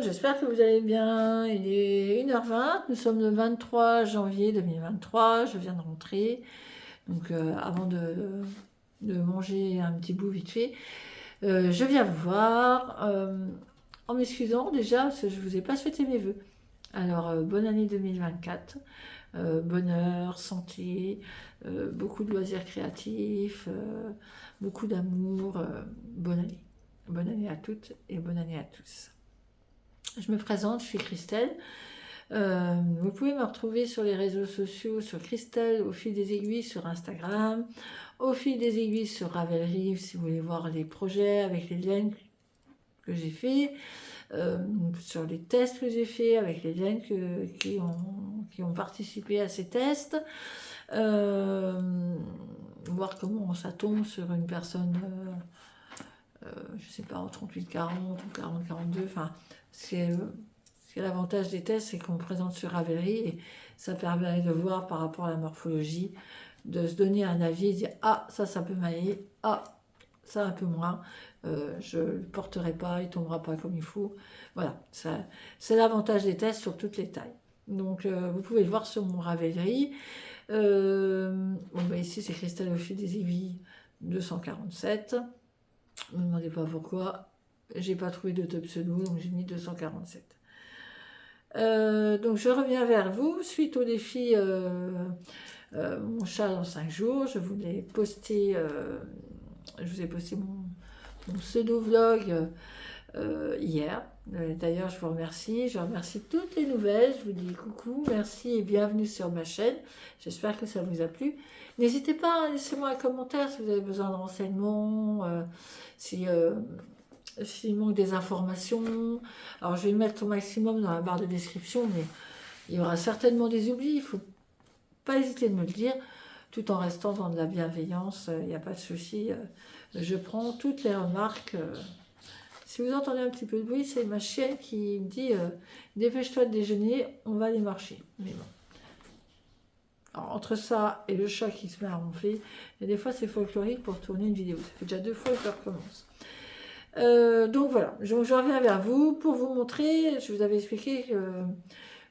j'espère que vous allez bien. Il est 1h20, nous sommes le 23 janvier 2023, je viens de rentrer. Donc avant de manger un petit bout vite fait, je viens vous voir en m'excusant déjà parce que je ne vous ai pas souhaité mes vœux. Alors bonne année 2024, bonheur, santé, beaucoup de loisirs créatifs, beaucoup d'amour, bonne année. Bonne année à toutes et bonne année à tous. Je me présente, je suis Christelle. Vous pouvez me retrouver sur les réseaux sociaux, sur Christelle au fil des aiguilles sur Instagram, au fil des aiguilles sur Ravelry si vous voulez voir les projets avec les liens que j'ai fait, sur les tests que j'ai fait avec les liens qui ont participé à ces tests, voir comment ça tombe sur une personne, je sais pas, en 38-40 ou 40-42, enfin c'est l'avantage des tests, c'est qu'on présente sur Ravelry et ça permet de voir par rapport à la morphologie, de se donner un avis et dire ah ça peut m'aller, ah ça un peu moins, je ne le porterai pas, il tombera pas comme il faut. Voilà, c'est l'avantage des tests sur toutes les tailles. Donc vous pouvez le voir sur mon Ravelry. Ici c'est Christelle au fil des aiguilles 247. Ne me demandez pas pourquoi, j'ai pas trouvé de top pseudo, donc j'ai mis 247. Donc je reviens vers vous suite au défi mon chat dans 5 jours. Je vous ai posté mon pseudo vlog hier. D'ailleurs je vous remercie, je remercie toutes les nouvelles, je vous dis coucou, merci et bienvenue sur ma chaîne. J'espère que ça vous a plu. N'hésitez pas, laissez-moi un commentaire si vous avez besoin de renseignements, s'il manque des informations. Alors je vais le mettre au maximum dans la barre de description, mais il y aura certainement des oublis, il ne faut pas hésiter de me le dire, tout en restant dans de la bienveillance, il n'y a pas de souci. Je prends toutes les remarques. Si vous entendez un petit peu de bruit, c'est ma chienne qui me dit dépêche-toi de déjeuner, on va aller marcher. Mais bon. Alors, entre ça et le chat qui se met à ronfler, et des fois c'est folklorique pour tourner une vidéo. Ça fait déjà 2 fois que je recommence. Donc voilà, je reviens vers vous pour vous montrer, je vous avais expliqué que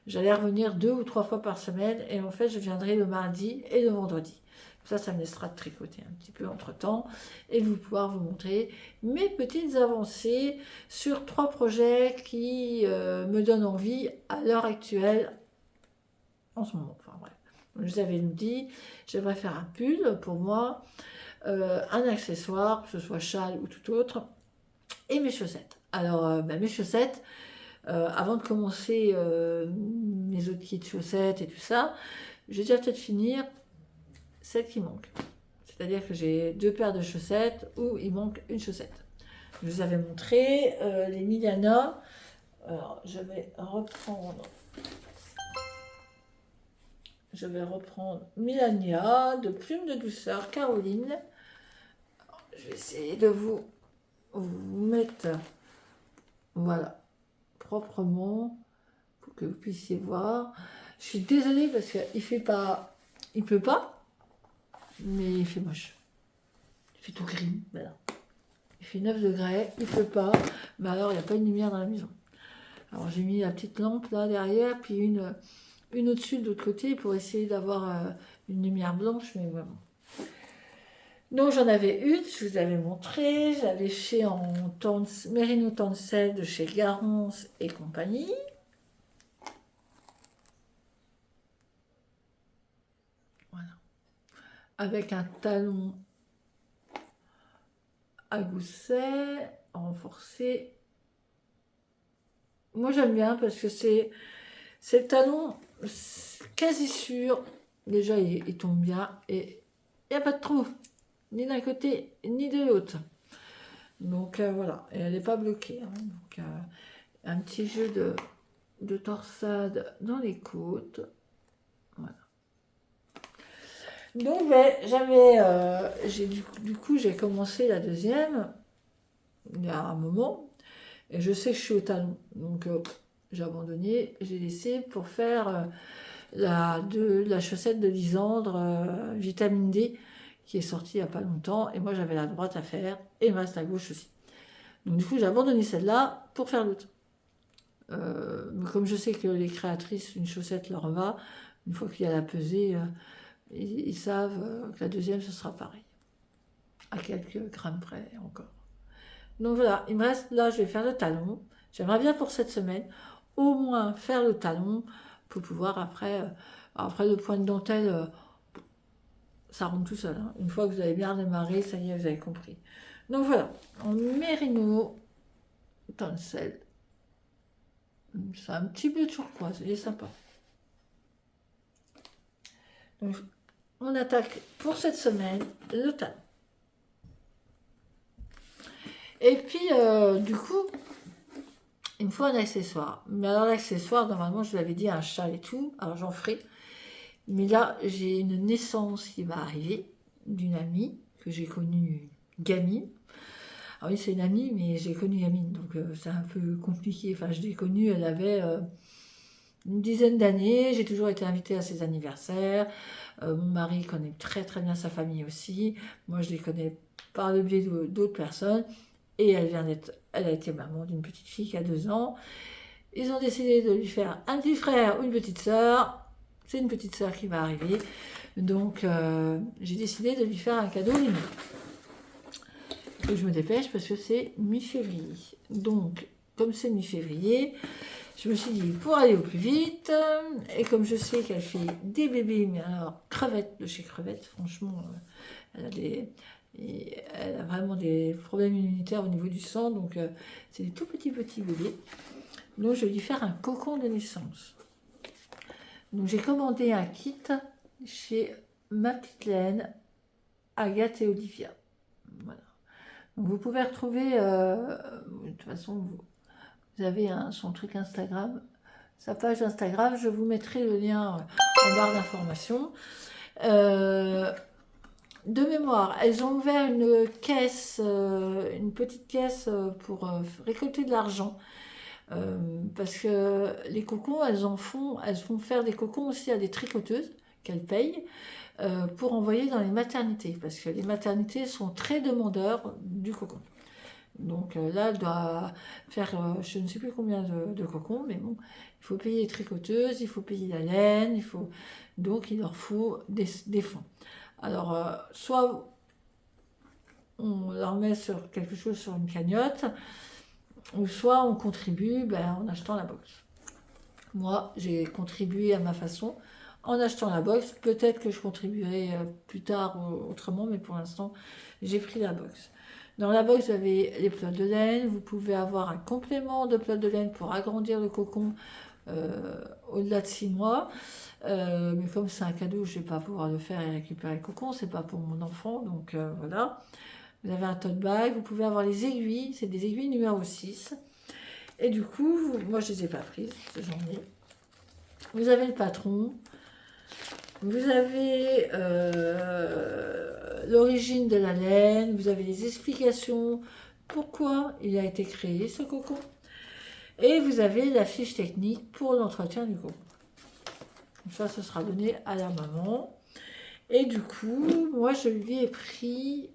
j'allais revenir 2 ou 3 fois par semaine et en fait je viendrai le mardi et le vendredi. Ça me laissera de tricoter un petit peu entre temps et de vous pouvoir vous montrer mes petites avancées sur 3 projets qui me donnent envie à l'heure actuelle en ce moment. Enfin bref, je vous avais dit, j'aimerais faire un pull pour moi, un accessoire, que ce soit châle ou tout autre, et mes chaussettes. Alors mes chaussettes, avant de commencer mes autres kits de chaussettes et tout ça, j'ai déjà peut-être finir celles qui manquent. C'est-à-dire que j'ai 2 paires de chaussettes où il manque une chaussette. Je vous avais montré les Milana. Alors je vais reprendre Milania de Plume de Douceur Caroline. Alors, je vais essayer de vous mettre voilà proprement pour que vous puissiez voir. Je suis désolée parce qu'il fait pas, il pleut pas, mais il fait moche. Il fait tout gris. Voilà. Il fait 9 degrés, il pleut pas, mais alors il n'y a pas de lumière dans la maison. Alors j'ai mis la petite lampe là derrière, puis une au-dessus de l'autre côté pour essayer d'avoir une lumière blanche, mais vraiment. Donc j'en avais une, je vous avais montré, j'avais fait en Mérino Tencel de chez Garance et compagnie. Voilà. Avec un talon à gousset, renforcé. Moi j'aime bien parce que c'est le talon quasi sûr. Déjà il tombe bien et il n'y a pas de trou, ni d'un côté ni de l'autre. Donc voilà, et elle n'est pas bloquée. Hein. Donc un petit jeu de torsade dans les côtes. Voilà. Donc du coup j'ai commencé la deuxième il y a un moment et je sais que je suis au talon. Donc j'ai abandonné, j'ai laissé pour faire la chaussette de Lisandre Vitamine D qui est sortie il n'y a pas longtemps et moi j'avais la droite à faire et il me reste la gauche aussi. Donc du coup j'ai abandonné celle-là pour faire l'autre. Mais comme je sais que les créatrices, une chaussette leur va, une fois qu'il y a la pesée, ils savent que la deuxième, ce sera pareil. À quelques grammes près encore. Donc voilà, il me reste, là, je vais faire le talon. J'aimerais bien pour cette semaine, au moins faire le talon, pour pouvoir après, après le point de dentelle, ça rentre tout seul. Hein. Une fois que vous avez bien démarré, ça y est, vous avez compris. Donc voilà, en mérino, dans le sel. C'est un petit peu turquoise, il est sympa. Donc, on attaque pour cette semaine le talon. Et puis, du coup, il me faut un accessoire. Mais alors, l'accessoire, normalement, je vous l'avais dit, un châle et tout. Alors, j'en ferai. Mais là, j'ai une naissance qui va arriver d'une amie que j'ai connue, Gamine. Ah oui, c'est une amie, mais j'ai connu Gamine, donc c'est un peu compliqué. Enfin, je l'ai connue, elle avait une dizaine d'années. J'ai toujours été invitée à ses anniversaires. Mon mari connaît très très bien sa famille aussi. Moi, je les connais par le biais d'autres personnes. Et elle a été maman d'une petite fille qui a 2 ans. Ils ont décidé de lui faire un petit frère ou une petite sœur. C'est une petite sœur qui va arriver. Donc, j'ai décidé de lui faire un cadeau limite. Et je me dépêche parce que c'est mi-février. Donc, comme c'est mi-février, je me suis dit, pour aller au plus vite, et comme je sais qu'elle fait des bébés, mais alors, crevettes de chez Crevettes, franchement, elle a vraiment des problèmes immunitaires au niveau du sang, donc c'est des tout petits bébés. Donc, je vais lui faire un cocon de naissance. Donc, j'ai commandé un kit chez Ma Petite Laine, Agathe et Olivia. Voilà. Donc, vous pouvez retrouver, de toute façon, vous avez son truc Instagram, sa page Instagram, je vous mettrai le lien en barre d'informations. De mémoire, elles ont ouvert une caisse, une petite caisse pour récolter de l'argent. Parce que les cocons, elles font faire des cocons aussi à des tricoteuses qu'elles payent pour envoyer dans les maternités. Parce que les maternités sont très demandeurs du cocon. Donc là, elle doit faire, je ne sais plus combien de cocons, mais bon, il faut payer les tricoteuses, il faut payer la laine, donc il leur faut des fonds. Alors, soit on leur met sur quelque chose sur une cagnotte, ou soit on contribue en achetant la box. Moi, j'ai contribué à ma façon en achetant la box. Peut-être que je contribuerai plus tard autrement, mais pour l'instant, j'ai pris la box. Dans la box, vous avez les pelotes de laine. Vous pouvez avoir un complément de pelotes de laine pour agrandir le cocon au-delà de 6 mois. Mais comme c'est un cadeau, je ne vais pas pouvoir le faire et récupérer le cocon. C'est pas pour mon enfant, donc voilà. Vous avez un tote bag. Vous pouvez avoir les aiguilles. C'est des aiguilles numéro 6. Et du coup, moi, je ne les ai pas prises. J'en ai. Vous avez le patron. Vous avez l'origine de la laine, vous avez les explications pourquoi il a été créé ce cocon, et vous avez la fiche technique pour l'entretien du cocon. Donc ça, ce sera donné à la maman. Et du coup, moi, je lui ai pris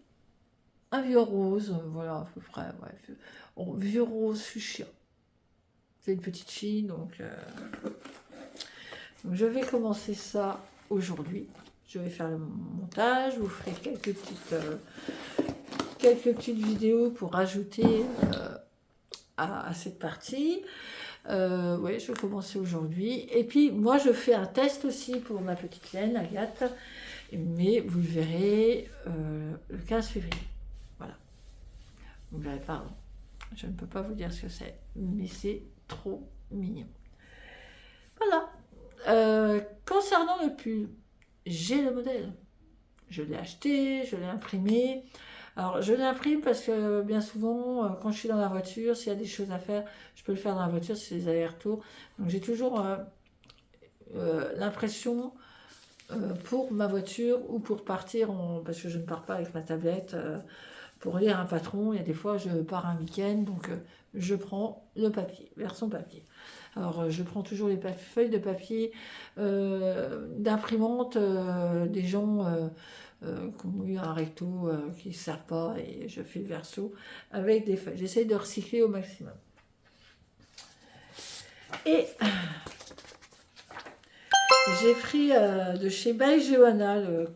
un vieux rose, voilà, à peu près, ouais, vieux rose fuchsia. C'est une petite fille, donc je vais commencer ça aujourd'hui. Je vais faire le montage, je vous ferai quelques petites vidéos pour rajouter à cette partie. Oui, je vais commencer aujourd'hui. Et puis, moi, je fais un test aussi pour ma petite laine, Agathe. Mais vous le verrez le 15 février. Voilà. Vous verrez, pardon. Je ne peux pas vous dire ce que c'est, mais c'est trop mignon. Voilà. Concernant le pull, j'ai le modèle. Je l'ai acheté, je l'ai imprimé. Alors, je l'imprime parce que bien souvent, quand je suis dans la voiture, s'il y a des choses à faire, je peux le faire dans la voiture, c'est des allers-retours. Donc, j'ai toujours l'impression pour ma voiture ou pour partir, parce que je ne pars pas avec ma tablette, pour lire un patron. Il y a des fois, je pars un week-end, donc je prends le papier, version papier. Alors, je prends toujours les feuilles de papier d'imprimante des gens qui ont eu un recto qui ne sert pas, et je fais le verso avec des feuilles. J'essaye de recycler au maximum. Et j'ai pris de chez By Johanna, le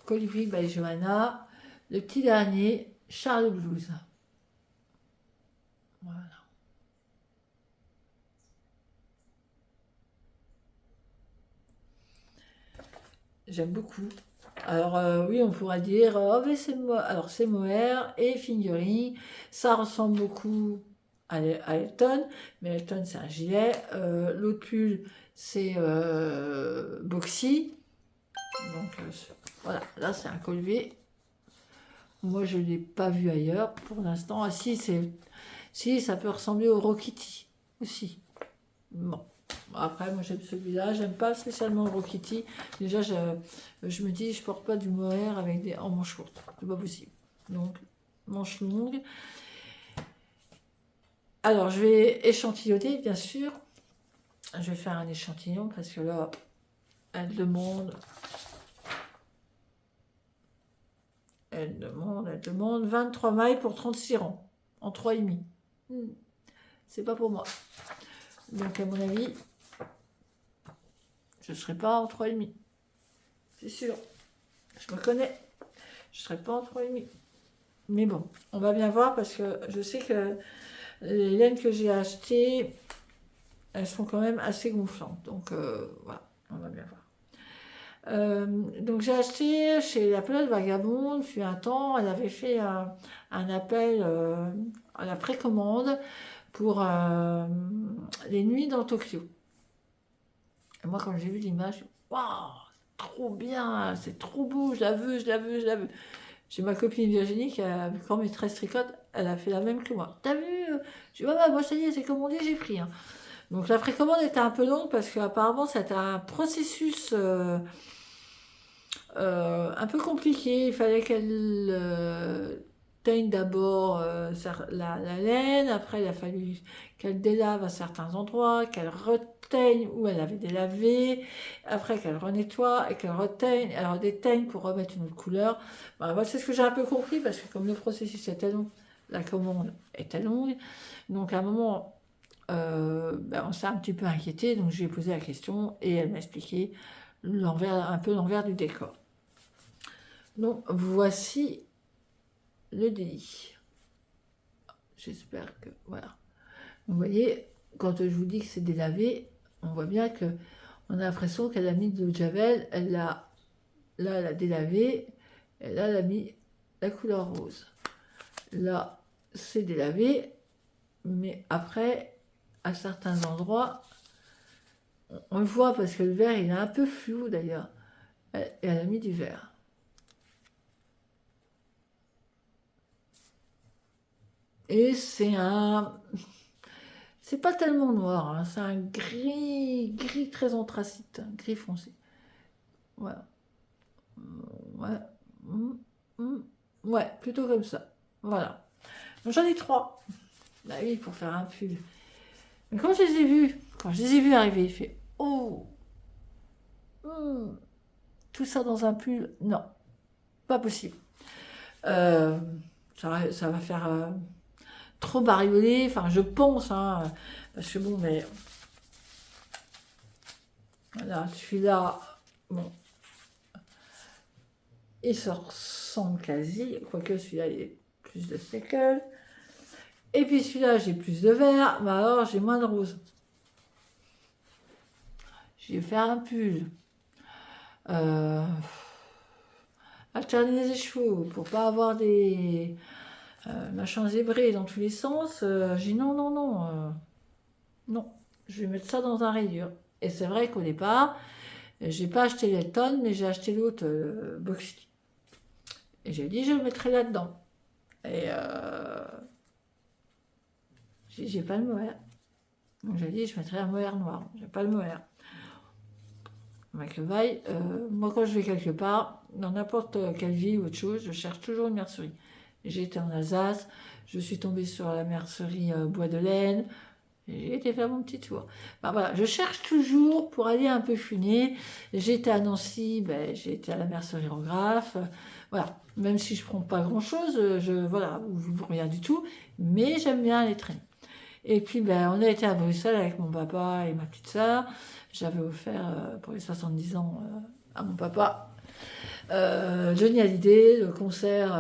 colibri By Johanna, le petit dernier, Charles Blues. Voilà. J'aime beaucoup. Alors oui, on pourra dire, oh, mais c'est Mohair et Fingering, ça ressemble beaucoup à Elton, mais Elton c'est un gilet. L'autre pull c'est Boxy. Donc voilà, là c'est un collier. Moi je ne l'ai pas vu ailleurs pour l'instant. Ah si, ça peut ressembler au Rokiti aussi. Bon. Après, moi j'aime celui-là, j'aime pas spécialement le Rokiti. Déjà, je me dis, je porte pas du mohair avec en manche courte, c'est pas possible. Donc, manche longue. Alors, je vais échantillonner, bien sûr. Je vais faire un échantillon parce que là, elle demande 23 mailles pour 36 rangs, en 3,5. C'est pas pour moi. Donc, à mon avis, je ne serai pas en 3,5. C'est sûr. Je me connais. Je ne serai pas en 3,5. Mais bon, on va bien voir parce que je sais que les laines que j'ai achetées, elles sont quand même assez gonflantes. Donc voilà, on va bien voir. Donc j'ai acheté chez la Pelote Vagabonde, depuis un temps, elle avait fait un appel à la précommande pour les nuits dans Tokyo. Et moi quand j'ai vu l'image, waouh, trop bien, c'est trop beau, je la veux. J'ai ma copine Virginie qui a, quand maîtresse tricote, elle a fait la même que moi. T'as vu? Je dis, ouais, moi ça y est, c'est commandé, j'ai pris. Hein. Donc la précommande était un peu longue parce qu'apparemment c'était un processus un peu compliqué. Il fallait qu'elle teigne d'abord la laine, après il a fallu qu'elle délave à certains endroits, qu'elle reteigne où elle avait délavé, après qu'elle renettoie et qu'elle reteigne, elle redéteigne pour remettre une autre couleur. Bah, moi c'est ce que j'ai un peu compris parce que comme le processus était long, la commande était longue, donc à un moment on s'est un petit peu inquiété, donc je lui ai posé la question et elle m'a expliqué un peu l'envers du décor. Donc voici le délit. J'espère que voilà. Vous voyez, quand je vous dis que c'est délavé, on voit bien que on a l'impression qu'elle a mis de l'eau de javel, elle a délavé, et là elle a mis la couleur rose. Là c'est délavé, mais après à certains endroits on le voit parce que le vert il est un peu flou d'ailleurs, et elle a mis du vert. Et c'est pas tellement noir, hein, c'est un gris très anthracite, gris foncé. Voilà. Ouais. Ouais, plutôt comme ça. Voilà. Donc j'en ai 3. Bah oui, pour faire un pull. Mais quand je les ai vus arriver, j'ai fait oh, tout ça dans un pull, non, pas possible. Ça va faire trop bariolé, enfin je pense, hein, parce que bon, mais voilà, celui-là, bon, il se ressemble quasi, quoique celui-là il est plus de speckle. Et puis celui-là j'ai plus de vert, mais alors j'ai moins de rose. J'ai fait un pull. Alterner les chevaux pour pas avoir des machins zébrés dans tous les sens. J'ai dit non, je vais mettre ça dans un rayure. Et c'est vrai qu'au départ, j'ai pas acheté l'Elton, mais j'ai acheté l'autre Boxy. Et j'ai dit je le mettrai là-dedans. Et j'ai pas le mohair. Donc j'ai dit je mettrai un mohair noir. J'ai pas le mohair. Avec le vaille, moi quand je vais quelque part, dans n'importe quelle ville ou autre chose, je cherche toujours une mercerie. J'ai été en Alsace, je suis tombée sur la mercerie Bois de Laine, j'ai été faire mon petit tour. Ben voilà, je cherche toujours pour aller un peu funer. J'ai été à Nancy, j'ai été à la mercerie Rographe. Voilà, même si je prends pas grand chose, voilà, ou rien du tout, mais j'aime bien les traîner. Et puis, ben, on a été à Bruxelles avec mon papa et ma petite sœur. J'avais offert pour les 70 ans à mon papa Johnny Hallyday, le concert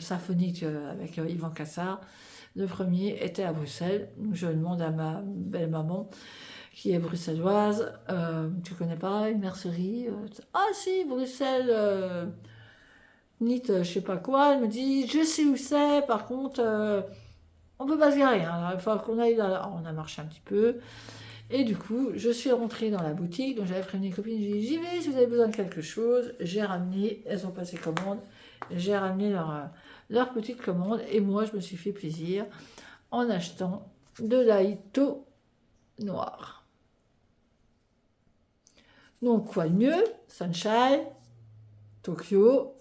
symphonique avec Yvan Cassard. Le premier était à Bruxelles. Donc, je demande à ma belle-maman, qui est bruxelloise, tu connais pas une mercerie Ah si, Bruxelles, NIT, je sais pas quoi. Elle me dit, je sais où c'est, par contre, on peut pas se garer. Alors, il faut qu'on aille là. On a marché un petit peu. Et du coup, je suis rentrée dans la boutique, donc j'avais prévenu mes copines, j'ai dit, j'y vais si vous avez besoin de quelque chose. J'ai ramené, elles ont passé commande, j'ai ramené leur petite commande, et moi, je me suis fait plaisir en achetant de l'aïto noir. Donc, quoi de mieux? Sunshine, Tokyo,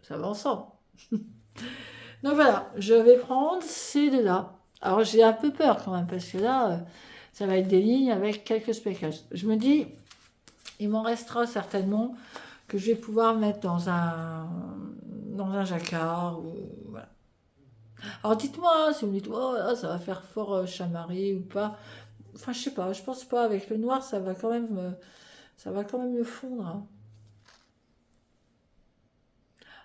ça va ensemble. Donc voilà, je vais prendre ces deux-là. Alors, j'ai un peu peur quand même, parce que là... ça va être des lignes avec quelques speckles. Je me dis, il m'en restera certainement que je vais pouvoir mettre dans un jacquard. Ou, voilà. Alors dites-moi, si vous me dites, oh là, ça va faire fort chamarré ou pas. Enfin, je sais pas, je pense pas. Avec le noir, ça va quand même me fondre. Hein.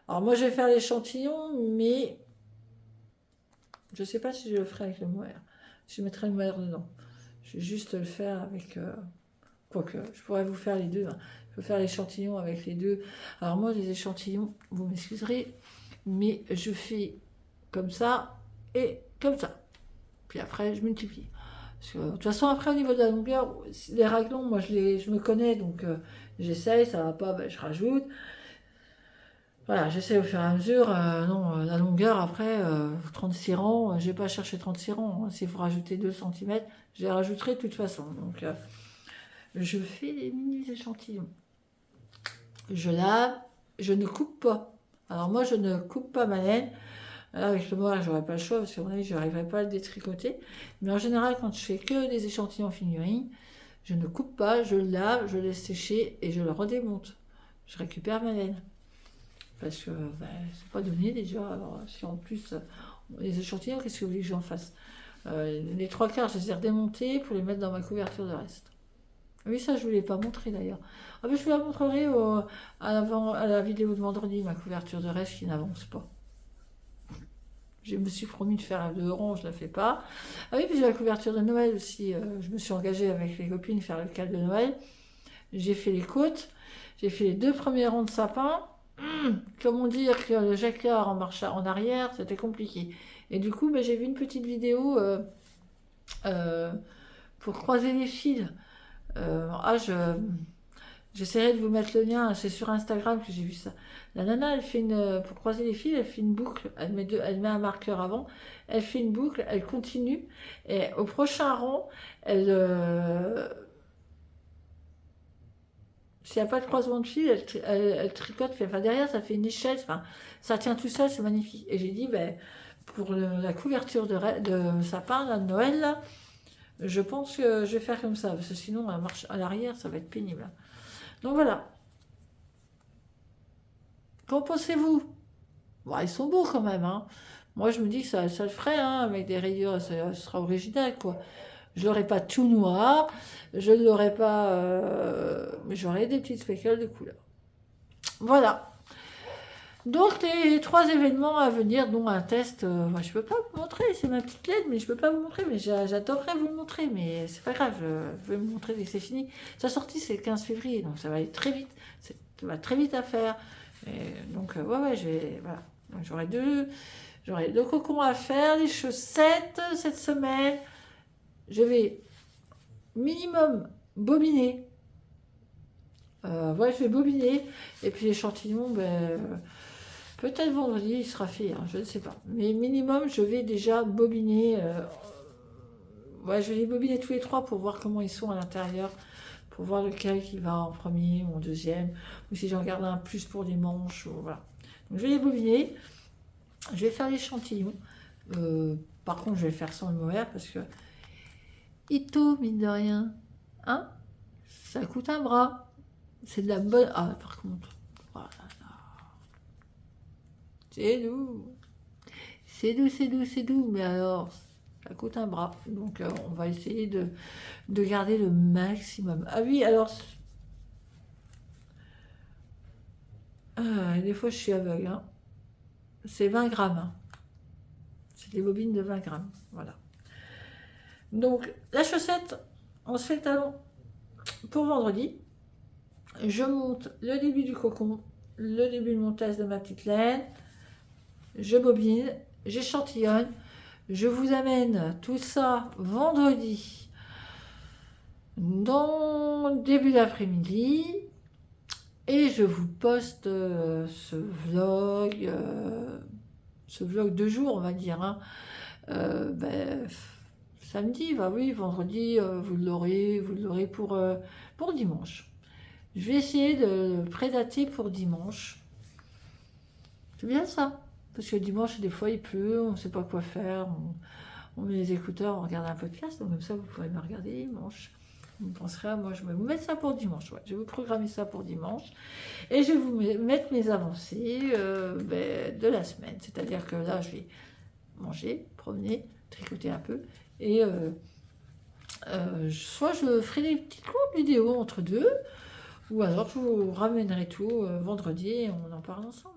Alors moi, je vais faire l'échantillon, mais je sais pas si je le ferai avec le mohair. Je mettrai le mohair dedans. Je vais juste le faire avec... quoique, je pourrais vous faire les deux. Hein. Je peux faire l'échantillon avec les deux. Alors moi, les échantillons, vous m'excuserez, mais je fais comme ça et comme ça. Puis après, je multiplie. Parce que, de toute façon, après, au niveau de la longueur, les raglons, moi, je me connais, donc j'essaye, ça va pas, ben, je rajoute. Voilà, j'essaie au fur et à mesure. Non, la longueur, après, 36 rangs, je vais pas chercher 36 rangs. Hein. S'il faut rajouter 2 cm, je les rajouterai de toute façon. Donc, je fais les mini échantillons. Je lave, je ne coupe pas. Alors moi, je ne coupe pas ma laine. Là, avec le mohair, j'aurais pas le choix parce que mon avis, je n'arriverai pas à le détricoter. Mais en général, quand je fais que des échantillons figurines, je ne coupe pas, je lave, je laisse sécher et je le redémonte. Je récupère ma laine. Parce que ben, c'est pas donné déjà. Alors, si en plus, les échantillons, qu'est-ce que vous voulez que j'en fasse Les 3/4, je les ai redémontés pour les mettre dans ma couverture de reste. Oui, ça, je ne vous l'ai pas montré d'ailleurs. Ah, mais je vous la montrerai à la vidéo de vendredi, ma couverture de reste qui n'avance pas. Je me suis promis de faire la de rond, je ne la fais pas. Ah oui, puis j'ai la couverture de Noël aussi. Je me suis engagée avec les copines à faire le cal de Noël. J'ai fait les côtes. J'ai fait les 2 premiers rangs de sapin. Comment dire que le jacquard en marche en arrière, c'était compliqué. Et du coup, ben, j'ai vu une petite vidéo pour croiser les fils. J'essaierai de vous mettre le lien, c'est sur Instagram que j'ai vu ça. La nana, elle fait pour croiser les fils, elle fait une boucle, elle met un marqueur avant, elle fait une boucle, elle continue, et au prochain rang, s'il n'y a pas de croisement de fils, elle tricote, enfin derrière, ça fait une échelle, enfin, ça tient tout seul, c'est magnifique. Et j'ai dit, ben, pour la couverture de sapin, là, de Noël, là, je pense que je vais faire comme ça, parce que sinon, elle marche à l'arrière, ça va être pénible. Donc voilà. Qu'en pensez-vous? Bon, ils sont beaux quand même. Hein. Moi, je me dis que ça le ferait, hein, avec des rayures, ça sera original, quoi. Je l'aurai pas tout noir, je ne l'aurai pas... mais j'aurai des petites speckles de couleur. Voilà. Donc, les 3 événements à venir, dont un test, moi, je peux pas vous montrer, c'est ma petite lettre, mais je peux pas vous montrer, mais j'adorerais vous le montrer, mais c'est pas grave, je vais vous montrer dès que c'est fini. Sa sortie, c'est le 15 février, donc ça va aller très vite, ça va très vite à faire. Et donc, ouais, je vais, voilà. Donc, j'aurai 2 cocons à faire, les chaussettes cette semaine. Je vais minimum bobiner. Ouais, je vais bobiner, et puis l'échantillon, ben... peut-être vendredi, il sera fait, hein, je ne sais pas. Mais minimum, je vais déjà bobiner. Ouais, je vais les bobiner tous les 3 pour voir comment ils sont à l'intérieur. Pour voir lequel qui va en premier ou en deuxième. Ou si j'en garde un plus pour les manches. Voilà. Donc je vais les bobiner. Je vais faire l'échantillon. Par contre, je vais faire sans le mohair parce que Ito, mine de rien. Hein? Ça coûte un bras. C'est de la bonne... Ah, par contre... Voilà. C'est doux. C'est doux, c'est doux, c'est doux. Mais alors, Ça coûte un bras. Donc on va essayer de garder le maximum. Ah oui, alors... des fois je suis aveugle. Hein. C'est 20 grammes. Hein. C'est des bobines de 20 grammes. Voilà. Donc la chaussette, on se fait le talon pour vendredi. Je monte le début du cocon, le début de montage de ma petite laine. Je bobine, j'échantillonne. Je vous amène tout ça vendredi dans le début d'après-midi et je vous poste ce vlog de jour, on va dire. Hein. Samedi, bah oui, vendredi, vous l'aurez pour dimanche. Je vais essayer de prédater pour dimanche. C'est bien ça. Parce que dimanche, des fois, il pleut, on ne sait pas quoi faire. On met les écouteurs, on regarde un podcast. Donc comme ça, vous pourrez me regarder dimanche. Vous penserez à moi, je vais vous mettre ça pour dimanche. Ouais. Je vais vous programmer ça pour dimanche. Et je vais vous mettre mes avancées de la semaine. C'est-à-dire que là, je vais manger, promener, tricoter un peu. Et soit je ferai des petites courtes vidéos entre deux, ou alors je vous ramènerai tout vendredi et on en parle ensemble.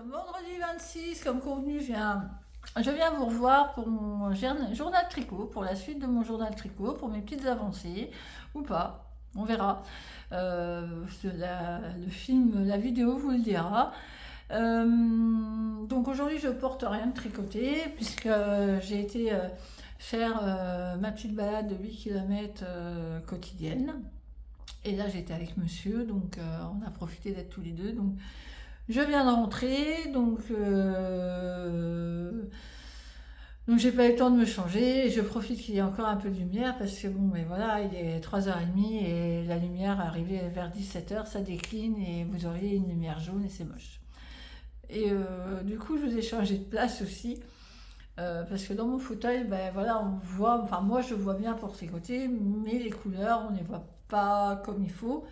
Vendredi 26, comme convenu, je viens vous revoir pour mon journal tricot, pour la suite de mon journal tricot, pour mes petites avancées, ou pas, on verra. Le film, la vidéo vous le dira. Donc aujourd'hui, je porte rien de tricoté, puisque j'ai été faire ma petite balade de 8 km quotidienne. Et là, j'étais avec monsieur, donc on a profité d'être tous les deux. Donc, je viens de rentrer, donc j'ai pas eu le temps de me changer. Je profite qu'il y ait encore un peu de lumière parce que bon, mais voilà, il est 3h30 et la lumière arrivée vers 17h, ça décline et vous auriez une lumière jaune et c'est moche. Et du coup, je vous ai changé de place aussi. Parce que dans mon fauteuil, ben voilà, on voit, enfin moi je vois bien pour tricoter, mais les couleurs, on ne les voit pas comme il faut.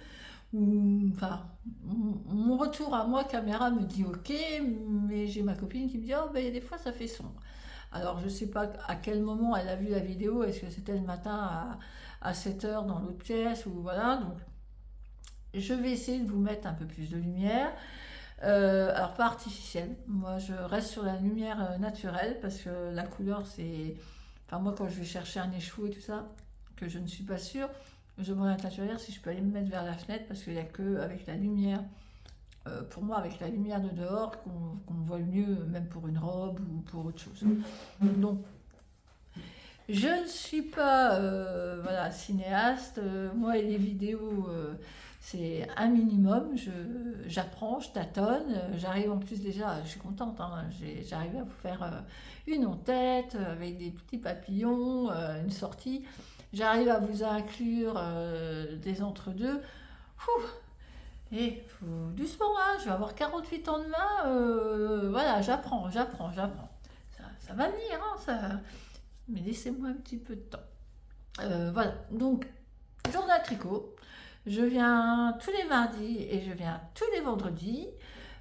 Enfin, mon retour à moi, caméra, me dit ok, mais j'ai ma copine qui me dit, oh ben des fois ça fait sombre. Alors je sais pas à quel moment elle a vu la vidéo, est-ce que c'était le matin à 7h dans l'autre pièce, ou voilà, donc je vais essayer de vous mettre un peu plus de lumière. Alors pas artificielle, moi je reste sur la lumière naturelle parce que la couleur c'est... Enfin moi quand je vais chercher un écheveau et tout ça, que je ne suis pas sûre, je demande à la teinturière si je peux aller me mettre vers la fenêtre parce qu'il n'y a que avec la lumière, pour moi avec la lumière de dehors qu'on voit le mieux, même pour une robe ou pour autre chose. Donc je ne suis pas voilà, cinéaste, moi et les vidéos... c'est un minimum, j'apprends, je tâtonne, j'arrive en plus déjà, je suis contente, hein, j'arrive à vous faire une en-tête avec des petits papillons, une sortie, j'arrive à vous inclure des entre-deux. Et doucement, hein, je vais avoir 48 ans demain, voilà, j'apprends. Ça va venir, hein, ça. Mais laissez-moi un petit peu de temps. Voilà, donc, journal tricot. Je viens tous les mardis et je viens tous les vendredis.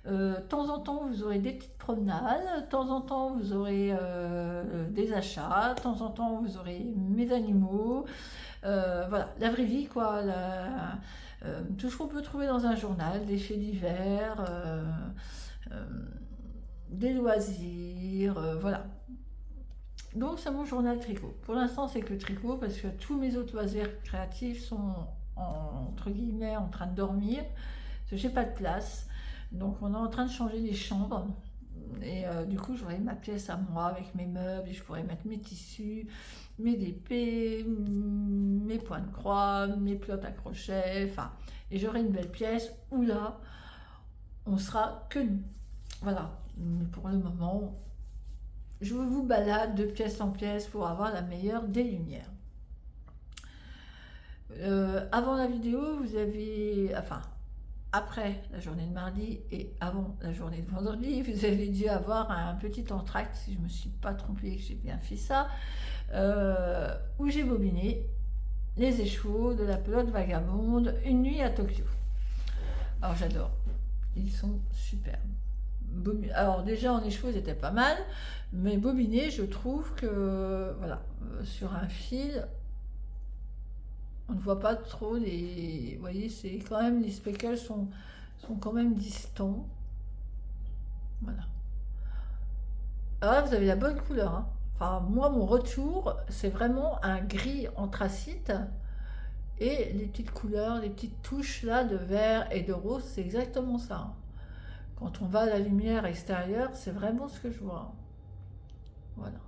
De temps en temps, vous aurez des petites promenades. De temps en temps, vous aurez des achats. De temps en temps, vous aurez mes animaux. Voilà, la vraie vie, quoi. Tout ce qu'on peut trouver dans un journal, des faits divers, des loisirs, voilà. Donc c'est mon journal tricot. Pour l'instant c'est que le tricot parce que tous mes autres loisirs créatifs sont entre guillemets en train de dormir. Parce que j'ai pas de place. Donc on est en train de changer les chambres. Et du coup j'aurai ma pièce à moi avec mes meubles et je pourrais mettre mes tissus, mes épées, mes points de croix, mes plots à crochet, enfin, et j'aurai une belle pièce où là on sera que nous. Voilà, mais pour le moment je vous balade de pièce en pièce pour avoir la meilleure des lumières. Avant la vidéo, vous avez, enfin, après la journée de mardi et avant la journée de vendredi, vous avez dû avoir un petit entracte, si je ne me suis pas trompée, que j'ai bien fait ça, où j'ai bobiné les échevaux de la pelote vagabonde, une nuit à Tokyo. Alors j'adore, ils sont superbes. Alors déjà en écheveau, ils étaient pas mal, mais bobiné, je trouve que, voilà, sur un fil, on ne voit pas trop les... Vous voyez, c'est quand même, les speckles sont quand même distants. Voilà. Alors là, vous avez la bonne couleur. Hein. Enfin, moi, mon retour, c'est vraiment un gris anthracite. Et les petites couleurs, les petites touches là de vert et de rose, c'est exactement ça. Hein. Quand on va à la lumière extérieure, c'est vraiment ce que je vois. Hein. Voilà.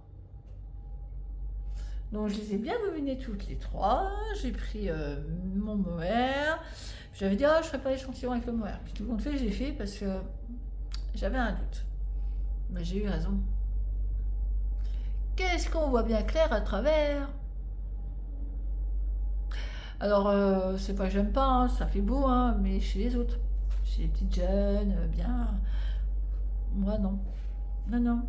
Donc je les ai bien bobinées toutes les trois. J'ai pris mon mohair. J'avais dit, ah, je ne ferai pas l'échantillon avec le mohair. Puis tout compte fait, j'ai fait parce que j'avais un doute. Mais j'ai eu raison. Qu'est-ce qu'on voit bien clair à travers? Alors, c'est pas que j'aime pas, hein, ça fait beau, hein, mais chez les autres. Chez les petites jeunes, bien... Moi, non. Non, non.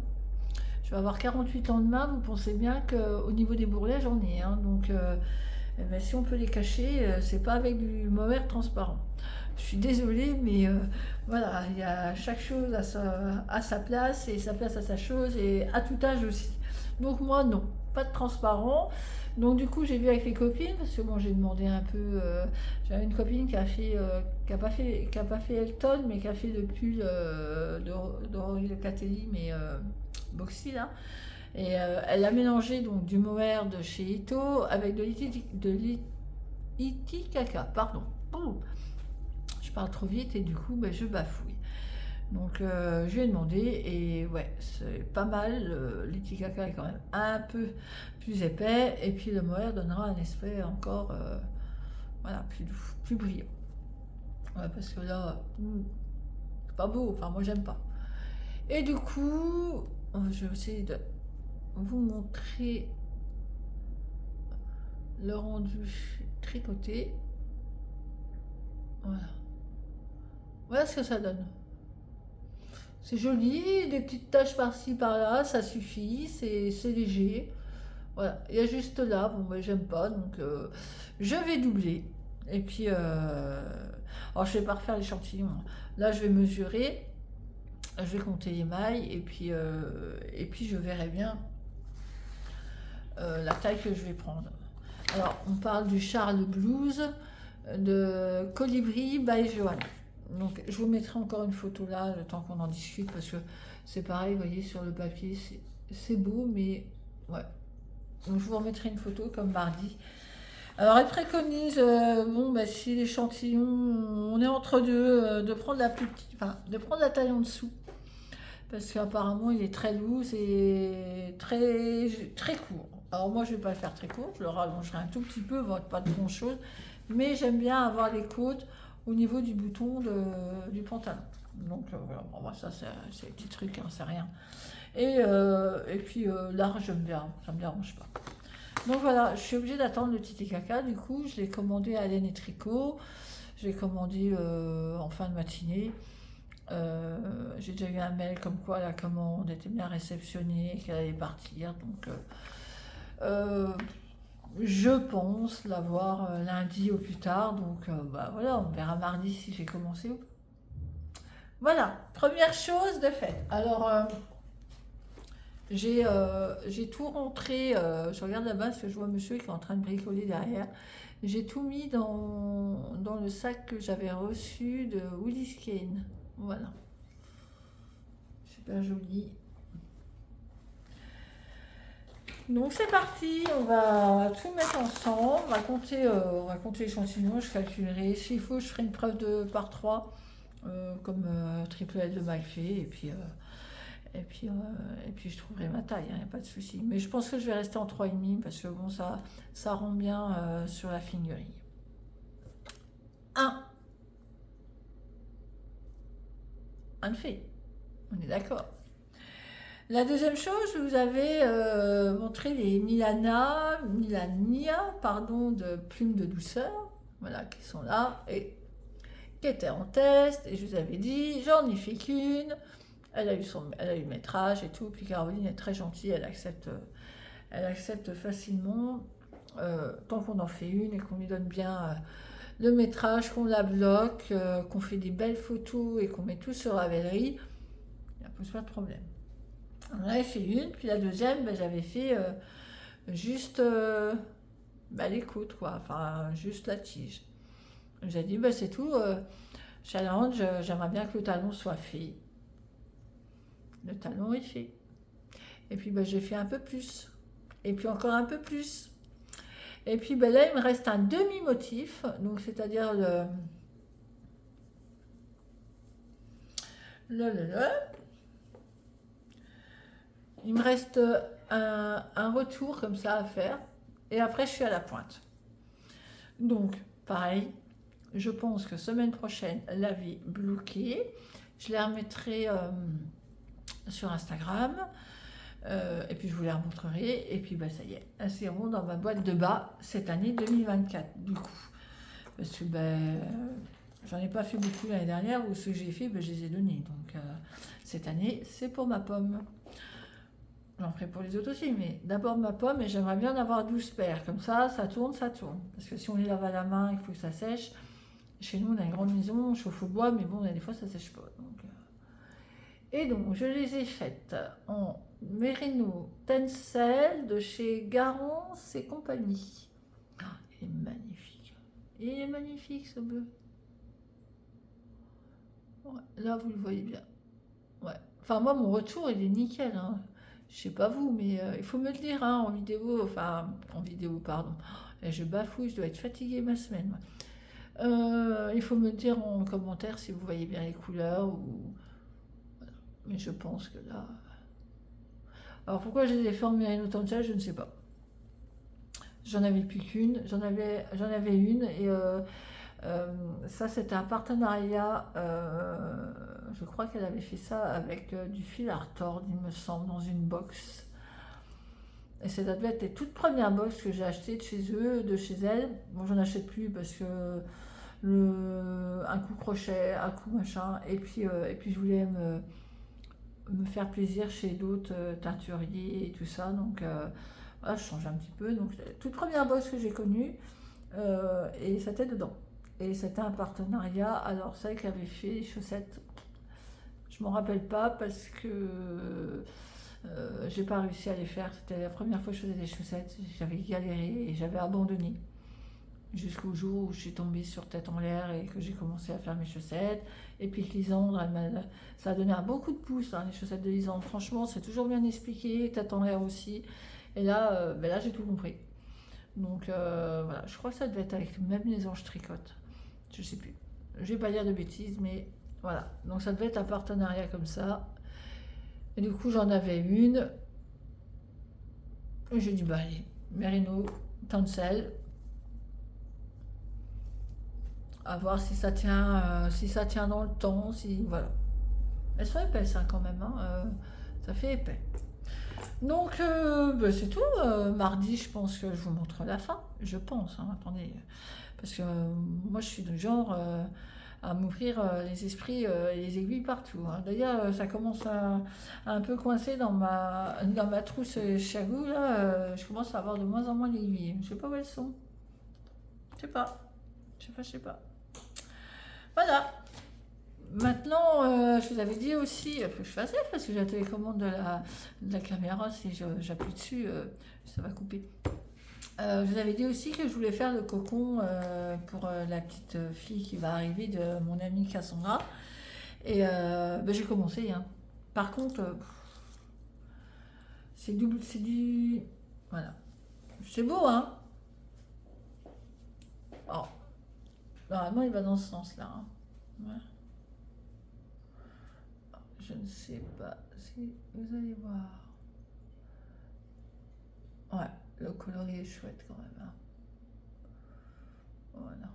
Je vais avoir 48 ans demain, vous pensez bien qu'au niveau des bourrelets, j'en ai. Hein, donc, eh ben, si on peut les cacher, c'est pas avec du mohair transparent. Je suis désolée, mais voilà, il y a chaque chose à sa place, et sa place à sa chose, et à tout âge aussi. Donc moi, non, pas de transparent. Donc du coup, j'ai vu avec les copines, parce que bon, j'ai demandé un peu... J'avais une copine qui a pas fait Elton, mais qui a fait le pull d'Aurélie Locatelli, mais boxy, là. Et elle a mélangé donc du mohair de chez Ito avec de l'Itikaka, pardon. Oh, je parle trop vite et du coup ben, je bafouille. Donc je lui ai demandé et ouais, c'est pas mal. L'Itikaka est quand même un peu plus épais et puis le mohair donnera un aspect encore voilà, plus brillant. Ouais, parce que là, c'est pas beau, enfin moi j'aime pas. Et du coup, je vais essayer de vous montrer le rendu tricoté. Voilà. Voilà ce que ça donne. C'est joli, des petites taches par-ci par-là, ça suffit, c'est léger. Voilà, il y a juste là, bon moi j'aime pas, donc je vais doubler. Et puis, alors je vais pas refaire l'échantillon. Là je vais mesurer, je vais compter les mailles et puis je verrai bien la taille que je vais prendre. Alors, on parle du Charles Blues de Colibri by Johanna. Donc, je vous mettrai encore une photo là, le temps qu'on en discute, parce que c'est pareil, vous voyez, sur le papier, c'est beau, mais ouais. Donc, je vous remettrai une photo comme mardi. Alors, elle préconise, bon, bah, si l'échantillon, on est entre deux, de prendre la plus petite, enfin, de prendre la taille en dessous. Parce qu'apparemment, il est très lourd et très court. Alors moi, je ne vais pas le faire très court, je le rallongerai un tout petit peu, pas de grand chose. Mais j'aime bien avoir les côtes au niveau du bouton du pantalon. Donc voilà, bon, bah, ça c'est des petits trucs, hein, c'est rien. Et puis là, j'aime bien, ça me dérange pas. Donc voilà, je suis obligée d'attendre le Titi Caca, du coup, je l'ai commandé à Laine et Tricot, je l'ai commandé en fin de matinée. J'ai déjà eu un mail comme quoi la commande était bien réceptionnée et qu'elle allait partir, donc je pense l'avoir lundi au plus tard, donc bah voilà, on verra mardi si j'ai commencé ou pas. Voilà, première chose de faite. Alors, j'ai tout rentré, je regarde là-bas parce que je vois monsieur qui est en train de bricoler derrière. J'ai tout mis dans le sac que j'avais reçu de Willis Kane. Voilà, super joli. Donc c'est parti, on va tout mettre ensemble, on va compter l'échantillon, je calculerai, s'il faut je ferai une preuve de par 3, comme Triple L de McFay, et puis je trouverai ma taille, il n'y a pas de souci. Mais je pense que je vais rester en 3,5 parce que bon, ça rend bien sur la figuerie. 1 de fait, on est d'accord. La deuxième chose, je vous avais montré les Milania, pardon, de plumes de douceur, voilà, qui sont là, et qui étaient en test, et je vous avais dit, j'en ai fait qu'une, elle a eu le métrage et tout, puis Caroline est très gentille, elle accepte facilement, tant qu'on en fait une et qu'on lui donne bien le métrage, qu'on la bloque, qu'on fait des belles photos et qu'on met tout sur Ravelry, il n'y a pas de problème. On avait fait une, puis la deuxième, ben, j'avais fait juste les côtes, quoi, enfin juste la tige. J'ai dit, ben, c'est tout, challenge, j'aimerais bien que le talon soit fait. Le talon est fait. Et puis ben, j'ai fait un peu plus. Et puis encore un peu plus. Et puis ben, là, il me reste un demi-motif, donc c'est-à-dire il me reste un retour comme ça à faire. Et après, je suis à la pointe. Donc, pareil, je pense que semaine prochaine, la vie bloquée. Je les remettrai sur Instagram. Et puis, je vous les remontrerai. Et puis, bah, ça y est, elles seront dans ma boîte de bas cette année 2024, du coup. Parce que j'en ai pas fait beaucoup l'année dernière, ou ceux que j'ai fait, je les ai donnés. Donc, cette année, c'est pour ma pomme. J'en ferai pour les autres aussi, mais d'abord ma pomme, et j'aimerais bien en avoir 12 paires. Comme ça tourne. Parce que si on les lave à la main, il faut que ça sèche. Chez nous, on a une grande maison, on chauffe au bois, mais bon, des fois, ça sèche pas. Et donc, je les ai faites en Merino Tencel de chez Garance et compagnie. Oh, il est magnifique. Il est magnifique, ce bleu. Ouais, là, vous le voyez bien. Ouais. Enfin, moi, mon retour, il est nickel, hein. Je sais pas vous, mais il faut me le dire hein, en vidéo, pardon. Et je bafouille, je dois être fatiguée ma semaine. Il faut me le dire en commentaire si vous voyez bien les couleurs. Voilà. Mais je pense que là... Alors pourquoi je les ai fait en Merino Tencel, je ne sais pas. J'en avais plus qu'une, j'en avais une, et ça c'était un partenariat, je crois qu'elle avait fait ça avec du fil à retordre, il me semble, dans une box. Et ça devait être les toutes premières box que j'ai achetées de chez eux, de chez elle. Bon, j'en achète plus parce que un coup crochet, un coup machin, et puis je voulais me faire plaisir chez d'autres teinturiers et tout ça, donc voilà, je change un petit peu. Donc toute première box que j'ai connue, et c'était dedans. Et c'était un partenariat. Alors celle qui avait fait les chaussettes, je m'en rappelle pas parce que j'ai pas réussi à les faire. C'était la première fois que je faisais des chaussettes, j'avais galéré et j'avais abandonné. Jusqu'au jour où je suis tombée sur tête en l'air et que j'ai commencé à faire mes chaussettes. Et puis Lisandre, ça a donné un beau coup de pouce, hein, les chaussettes de Lisandre. Franchement, c'est toujours bien expliqué, tête en l'air aussi. Et là, là j'ai tout compris. Donc voilà, je crois que ça devait être avec même les anges tricotent. Je sais plus. Je vais pas dire de bêtises, mais voilà. Donc ça devait être un partenariat comme ça. Et du coup, j'en avais une. Et j'ai dit, bah allez, Merino Tencel. À voir si ça tient dans le temps, si voilà. Elles sont épaisses hein, quand même, hein, ça fait épais. Donc bah, c'est tout. Mardi, je pense que je vous montre la fin. Je pense, hein, attendez. Parce que moi, je suis du genre à m'ouvrir les esprits et les aiguilles partout, hein. D'ailleurs, ça commence à un peu coincer dans ma trousse chagou. Là, je commence à avoir de moins en moins d'aiguilles. Je sais pas où elles sont. Je sais pas. Je sais pas. Voilà. Maintenant, je vous avais dit aussi, il faut que je fasse gaffe parce que j'ai la télécommande de la caméra. Si j'appuie dessus, ça va couper. Je vous avais dit aussi que je voulais faire le cocon pour la petite fille qui va arriver de mon amie Cassandra. Et ben, j'ai commencé, hein. Par contre, c'est double, c'est du... Voilà. C'est beau, hein. Oh, normalement, il va dans ce sens-là, hein. Ouais. Je ne sais pas si vous allez voir. Ouais, le coloris est chouette quand même, hein. Voilà.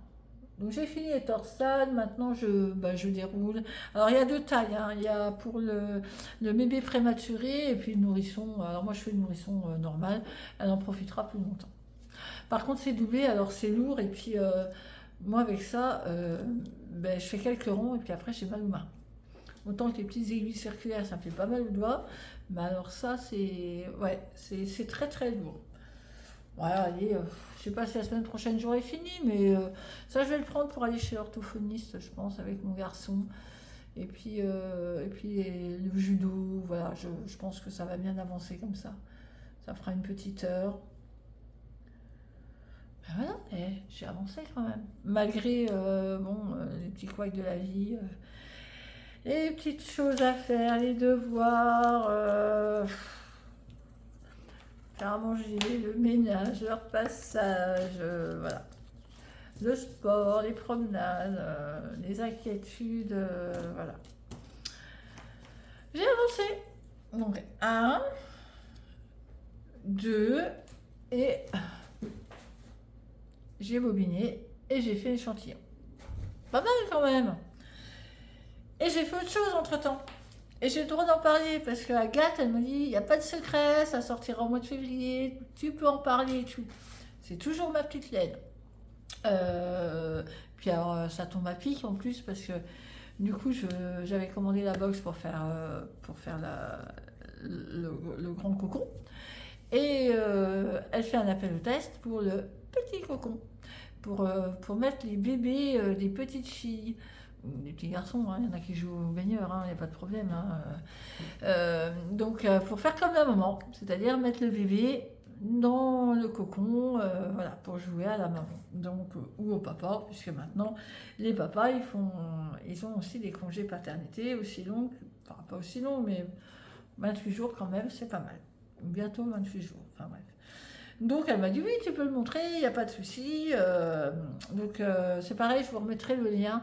Donc j'ai fini les torsades, maintenant je déroule. Alors il y a deux tailles, hein. Il y a pour le bébé prématuré et puis le nourrisson. Alors moi je fais le nourrisson normal, elle en profitera plus longtemps. Par contre c'est doublé, alors c'est lourd et puis moi avec ça, ben, je fais quelques ronds et puis après j'ai mal aux mains. Autant que les petites aiguilles circulaires ça me fait pas mal aux doigts, mais alors ça c'est ouais, c'est très très lourd. Voilà, allez, je sais pas si la semaine prochaine j'aurai fini, mais ça je vais le prendre pour aller chez l'orthophoniste, je pense, avec mon garçon. Et puis le judo, voilà, je pense que ça va bien avancer comme ça. Ça fera une petite heure. Ben voilà, j'ai avancé quand même. Malgré bon, les petits couacs de la vie, les petites choses à faire, les devoirs. Faire à manger, le ménage, le repassage, voilà. Le sport, les promenades, les inquiétudes, voilà. J'ai avancé. Donc, un, deux, et j'ai bobiné et j'ai fait l'échantillon. Pas mal quand même. Et j'ai fait autre chose entre-temps. Et j'ai le droit d'en parler parce que Agathe, elle me dit, il n'y a pas de secret, ça sortira au mois de février, tu peux en parler et tout. C'est toujours ma petite laine. Puis alors, ça tombe à pic en plus parce que du coup, j'avais commandé la box pour faire le grand cocon. Et elle fait un appel au test pour le petit cocon, pour mettre les bébés des petites filles, ou des petits garçons, hein, il y en a qui jouent au baigneur, il n'y a pas de problème. Hein. Donc, pour faire comme la maman, c'est-à-dire mettre le bébé dans le cocon, voilà, pour jouer à la maman, donc ou au papa, puisque maintenant les papas ils ont aussi des congés paternité aussi longs, enfin pas aussi longs, mais 28 jours quand même, c'est pas mal. Bientôt 28 jours, enfin bref. Donc elle m'a dit oui, tu peux le montrer, il n'y a pas de souci. Donc c'est pareil, je vous remettrai le lien.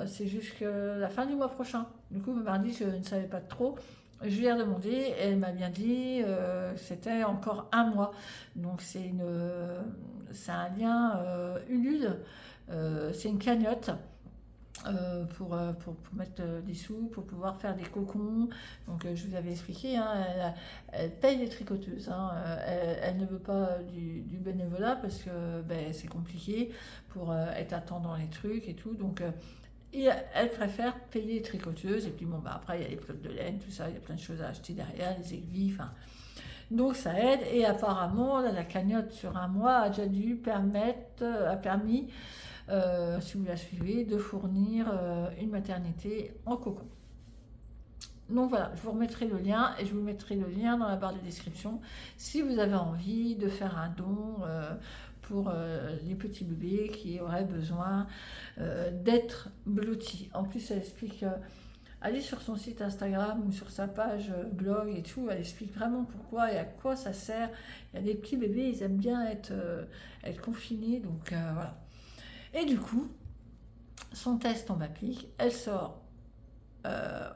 C'est jusqu'à la fin du mois prochain. Du coup, mardi, je ne savais pas trop. Je lui ai demandé et elle m'a bien dit c'était encore un mois. Donc c'est un lien Ulule, c'est une cagnotte. Pour mettre des sous, pour pouvoir faire des cocons. Donc je vous avais expliqué, hein, elle paye les tricoteuses. Hein, elle ne veut pas du bénévolat parce que ben, c'est compliqué pour être à temps dans les trucs et tout. Donc et elle préfère payer les tricoteuses. Et puis bon, bah, après il y a les pelotes de laine, tout ça, il y a plein de choses à acheter derrière, les aiguilles, enfin. Donc ça aide et apparemment là, la cagnotte sur un mois a déjà a permis si vous la suivez, de fournir une maternité en cocon. Donc voilà, je vous remettrai le lien et je vous mettrai le lien dans la barre de description si vous avez envie de faire un don pour les petits bébés qui auraient besoin d'être blottis. En plus, elle explique, allez sur son site Instagram ou sur sa page blog et tout, elle explique vraiment pourquoi et à quoi ça sert. Il y a des petits bébés, ils aiment bien être confinés, donc voilà. Et du coup, son test tombe à pic, elle sort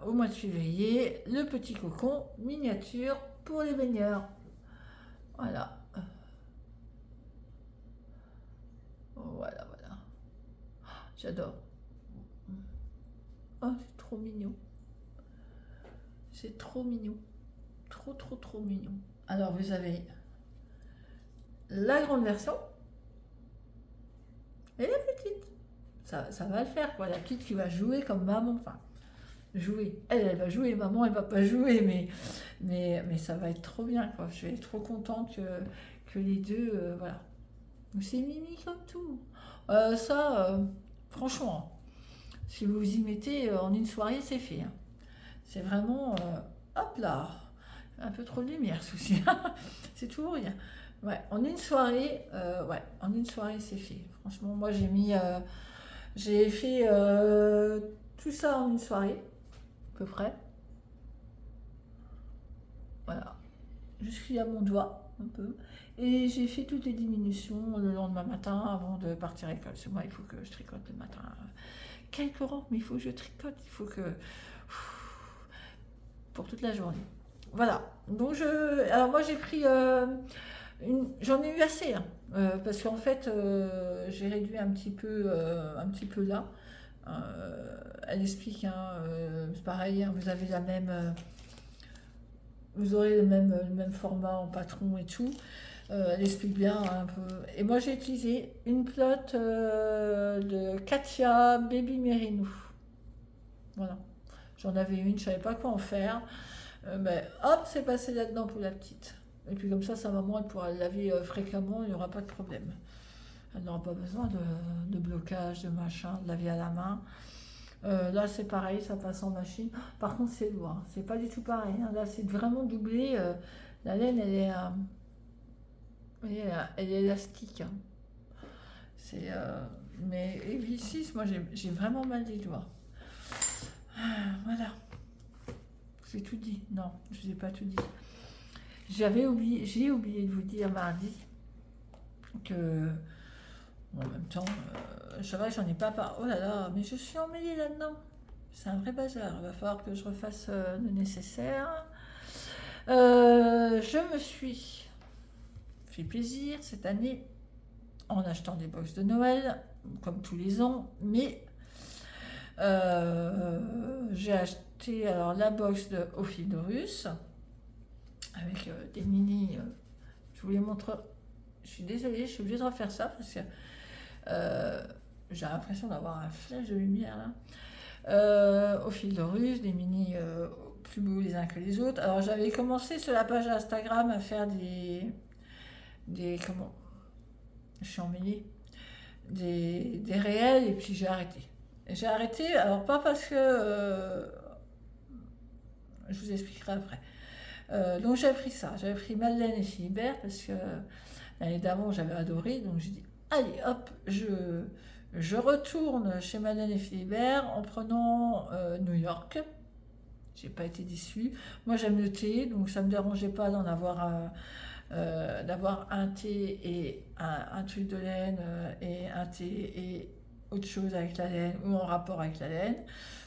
au mois de février, le petit cocon miniature pour les baigneurs. Voilà. Voilà, voilà. J'adore. Oh, c'est trop mignon. C'est trop mignon. Trop, trop, trop mignon. Alors, vous avez la grande version et la petite. Ça va le faire, quoi. La petite qui va jouer comme maman. Enfin, jouer. Elle va jouer. Maman, elle va pas jouer, mais ça va être trop bien, quoi. Je vais être trop contente que les deux, voilà. Donc, c'est mimi comme tout. Franchement, si vous vous y mettez en une soirée, c'est fait, hein. C'est vraiment, hop là, un peu trop de lumière, souci. C'est tout ou rien. Ouais, en une soirée, c'est fait. Franchement, moi, j'ai fait tout ça en une soirée, à peu près. Voilà, jusqu'à mon doigt, un peu. Et j'ai fait toutes les diminutions le lendemain matin avant de partir à l'école. Parce que moi, il faut que je tricote le matin. Quelques rangs, mais il faut que je tricote. Il faut que... pour toute la journée. Voilà. Donc, alors moi, j'ai pris... j'en ai eu assez, hein. Parce qu'en fait, j'ai réduit un petit peu là. Elle explique, hein, c'est pareil, hein, vous avez la même... vous aurez le même format en patron et tout. Elle explique bien un peu. Et moi, j'ai utilisé une pelote de Katia Baby Merino. Voilà. J'en avais une, je savais pas quoi en faire. Mais hop, c'est passé là-dedans pour la petite. Et puis comme ça, sa maman, elle pourra le laver fréquemment, il n'y aura pas de problème. Elle n'aura pas besoin de blocage, de machin, de laver à la main. Là, c'est pareil, ça passe en machine. Par contre, c'est lourd, hein. C'est pas du tout pareil, hein. Là, c'est vraiment doublé. La laine, elle est élastique, hein. C'est, mais et ici, moi, j'ai vraiment mal des doigts. Voilà. J'ai tout dit. Non, je n'ai pas tout dit. J'ai oublié de vous dire mardi que, bon, en même temps, c'est vrai que j'en ai pas parlé. Oh là là, mais je suis emmêlée là-dedans. C'est un vrai bazar. Il va falloir que je refasse le nécessaire. Je me suis fait plaisir cette année en achetant des box de Noël, comme tous les ans, mais j'ai acheté alors la box de Ophidorus avec des mini. Je vous les montre. Je suis désolée, je suis obligée de refaire ça parce que j'ai l'impression d'avoir un flash de lumière là. Ophidorus, des mini plus beaux les uns que les autres. Alors j'avais commencé sur la page Instagram à faire des comment. Je suis emmêlée. Des réels et puis j'ai arrêté. J'ai arrêté, alors pas parce que... je vous expliquerai après. Donc j'avais pris ça, j'avais pris Madeleine et Philibert parce que l'année d'avant j'avais adoré, donc j'ai dit allez hop, je retourne chez Madeleine et Philibert en prenant New York. J'ai pas été déçue. Moi j'aime le thé, donc ça me dérangeait pas d'en avoir d'avoir un thé et un truc de laine et un thé et autre chose avec la laine ou en rapport avec la laine.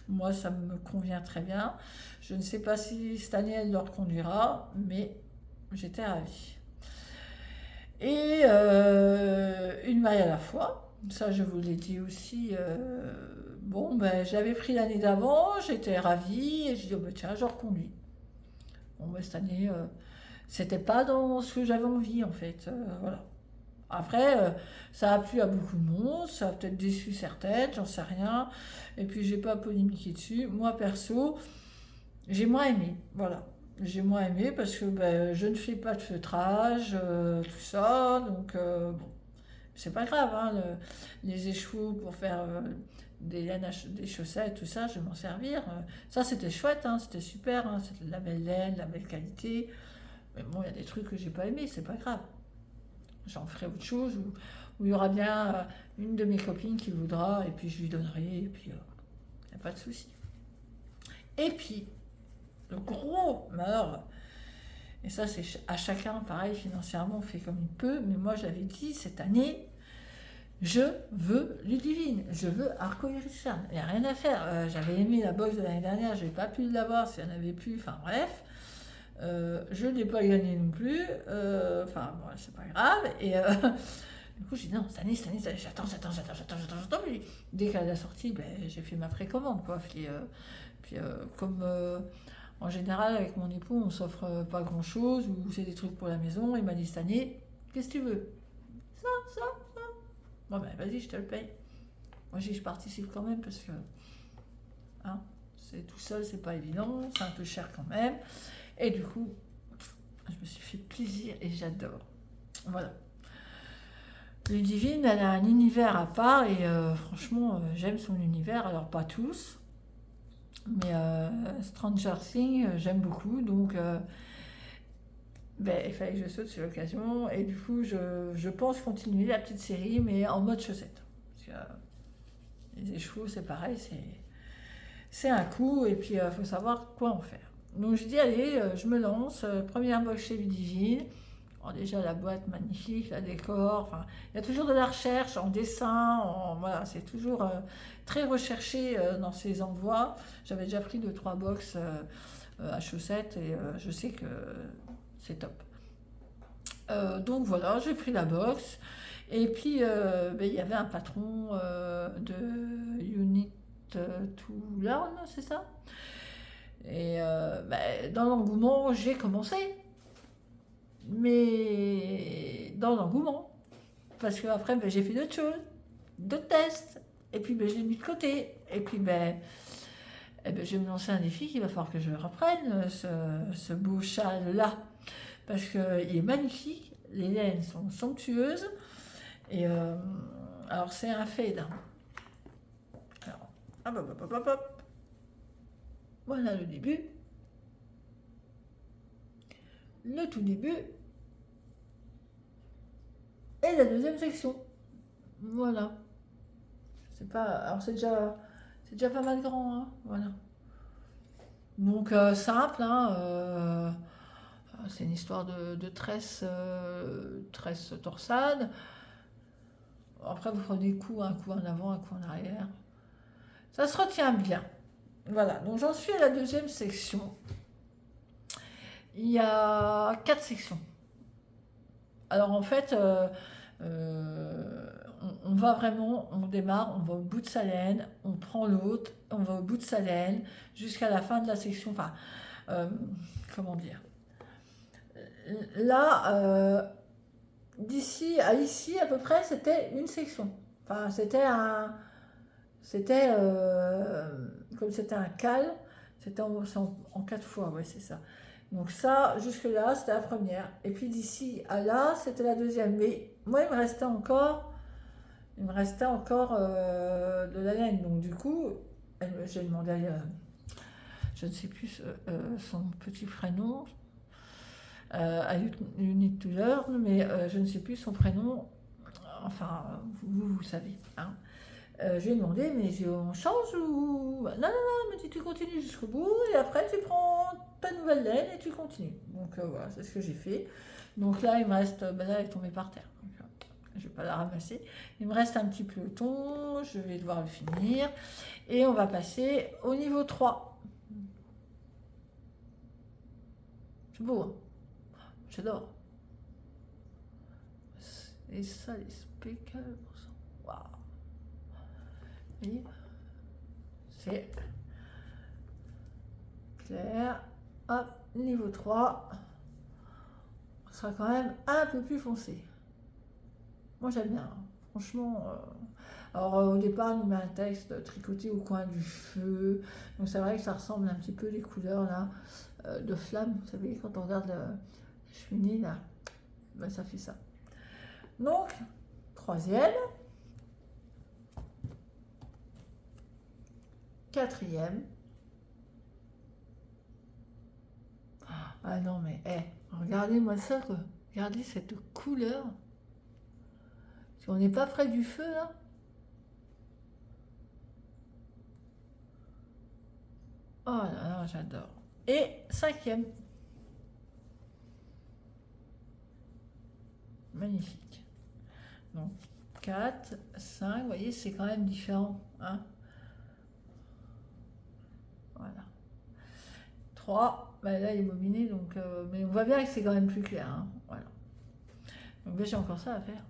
Moi, ça me convient très bien. Je ne sais pas si cette année, elle le reconduira, mais j'étais ravie. Et une maille à la fois. Ça, je vous l'ai dit aussi. Bon, ben, j'avais pris l'année d'avant, j'étais ravie, et je dis, oh, ben, tiens, je reconduis. Bon, ben, cette année, c'était pas dans ce que j'avais envie, en fait. Voilà. Après, ça a plu à beaucoup de monde, ça a peut-être déçu certaines, j'en sais rien. Et puis, j'ai pas polémiqué dessus. Moi, perso, j'ai moins aimé. Voilà. J'ai moins aimé parce que ben, je ne fais pas de feutrage, tout ça. Donc, bon, c'est pas grave, hein, les échevaux pour faire des chaussettes, tout ça, je vais m'en servir. Ça, c'était chouette, hein, c'était super, hein, c'était de la belle laine, de la belle qualité. Mais bon, il y a des trucs que j'ai pas aimés, c'est pas grave. J'en ferai autre chose où il y aura bien une de mes copines qui voudra, et puis je lui donnerai, et puis il n'y a pas de souci. Et puis, le gros malheur, et ça c'est à chacun pareil, financièrement on fait comme il peut, mais moi j'avais dit cette année, je veux Ludivine, je veux Arcoiris, il n'y a rien à faire. J'avais aimé la box de l'année dernière, je n'ai pas pu l'avoir, s'il n'y en avait plus, enfin bref. Je ne l'ai pas gagné non plus, enfin bon, c'est pas grave, et Du coup, j'ai dit non, Stanis, j'attends. Puis, dès qu'elle a sorti, ben, j'ai fait ma précommande, quoi. Puis comme en général, avec mon époux, on s'offre pas grand-chose, ou c'est des trucs pour la maison, il m'a dit Stanis, qu'est-ce que tu veux? Ça. Bon, ben, vas-y, je te le paye. Moi, j'ai dit, je participe quand même, parce que hein, c'est tout seul, c'est pas évident, c'est un peu cher quand même. Et du coup, je me suis fait plaisir et j'adore. Voilà. Ludivine, elle a un univers à part et franchement, j'aime son univers. Alors, pas tous, mais Stranger Things, j'aime beaucoup. Donc, ben, il fallait que je saute sur l'occasion. Et du coup, je pense continuer la petite série, mais en mode chaussette. Parce que les chevaux, c'est pareil, c'est un coup et puis il faut savoir quoi en faire. Donc, je dis, allez, je me lance. Première box chez Ludivine. Alors déjà la boîte magnifique, la décor, enfin, il y a toujours de la recherche en dessin, voilà, c'est toujours très recherché dans ces envois. J'avais déjà pris 2-3 box à chaussettes et je sais que c'est top. Donc voilà, j'ai pris la box et puis ben, il y avait un patron de Unit to Learn, c'est ça? Et ben, dans l'engouement, j'ai commencé. Mais dans l'engouement. Parce qu'après, ben, j'ai fait d'autres choses, d'autres tests, et puis ben, je l'ai mis de côté. Et puis, eh ben, je vais me lancer un défi qu'il va falloir que je reprenne, ce beau châle-là. Parce qu'il est magnifique, les laines sont somptueuses. Et alors, c'est un fade. Alors, hop. Voilà le début. Le tout début. Et la deuxième section. Voilà. C'est pas. Alors c'est déjà pas mal grand, hein. Voilà. Donc simple, hein. C'est une histoire de tresse, tresse torsade. Après vous prenez un coup en avant, un coup en arrière. Ça se retient bien. Voilà. Donc j'en suis à la deuxième section. Il y a 4 sections. Alors en fait, on va vraiment, on démarre, on va au bout de sa laine, on prend l'autre, on va au bout de sa laine, jusqu'à la fin de la section. Enfin, comment dire? Là, d'ici à ici, à peu près, c'était une section. Enfin, comme c'était un cal, c'était en 4 fois, ouais, c'est ça. Donc ça, jusque-là, c'était la première. Et puis d'ici à là, c'était la deuxième. Mais moi, il me restait encore de la laine. Donc du coup, j'ai demandé, je ne sais plus son petit prénom, à Unit to Learn, mais je ne sais plus son prénom. Enfin, vous savez. Hein. Je lui ai demandé, mais on change ou... Non, elle m'a dit, tu continues jusqu'au bout, et après tu prends ta nouvelle laine et tu continues. Donc voilà, c'est ce que j'ai fait. Donc là, il me reste... là, elle est tombée par terre. Donc, je ne vais pas la ramasser. Il me reste un petit peloton, je vais devoir le finir. Et on va passer au niveau 3. C'est beau, hein. J'adore. Et ça, les speckles, waouh. Et c'est clair. Hop, niveau 3. On sera quand même un peu plus foncé. Moi, j'aime bien. Hein. Franchement... Alors au départ, on met un texte tricoté au coin du feu. Donc c'est vrai que ça ressemble un petit peu les couleurs là de flamme. Vous savez, quand on regarde la cheminée là, ben, ça fait ça. Donc, troisième. Quatrième. Ah non mais, regardez-moi ça quoi. Regardez cette couleur. Parce qu'on n'est pas près du feu là. Oh là là, j'adore. Et cinquième. Magnifique. Donc 4, 5, vous voyez, c'est quand même différent. Hein, voilà. 3, ben là il est bobiné, donc, mais on voit bien que c'est quand même plus clair. Hein, voilà. Donc là j'ai encore ça à faire.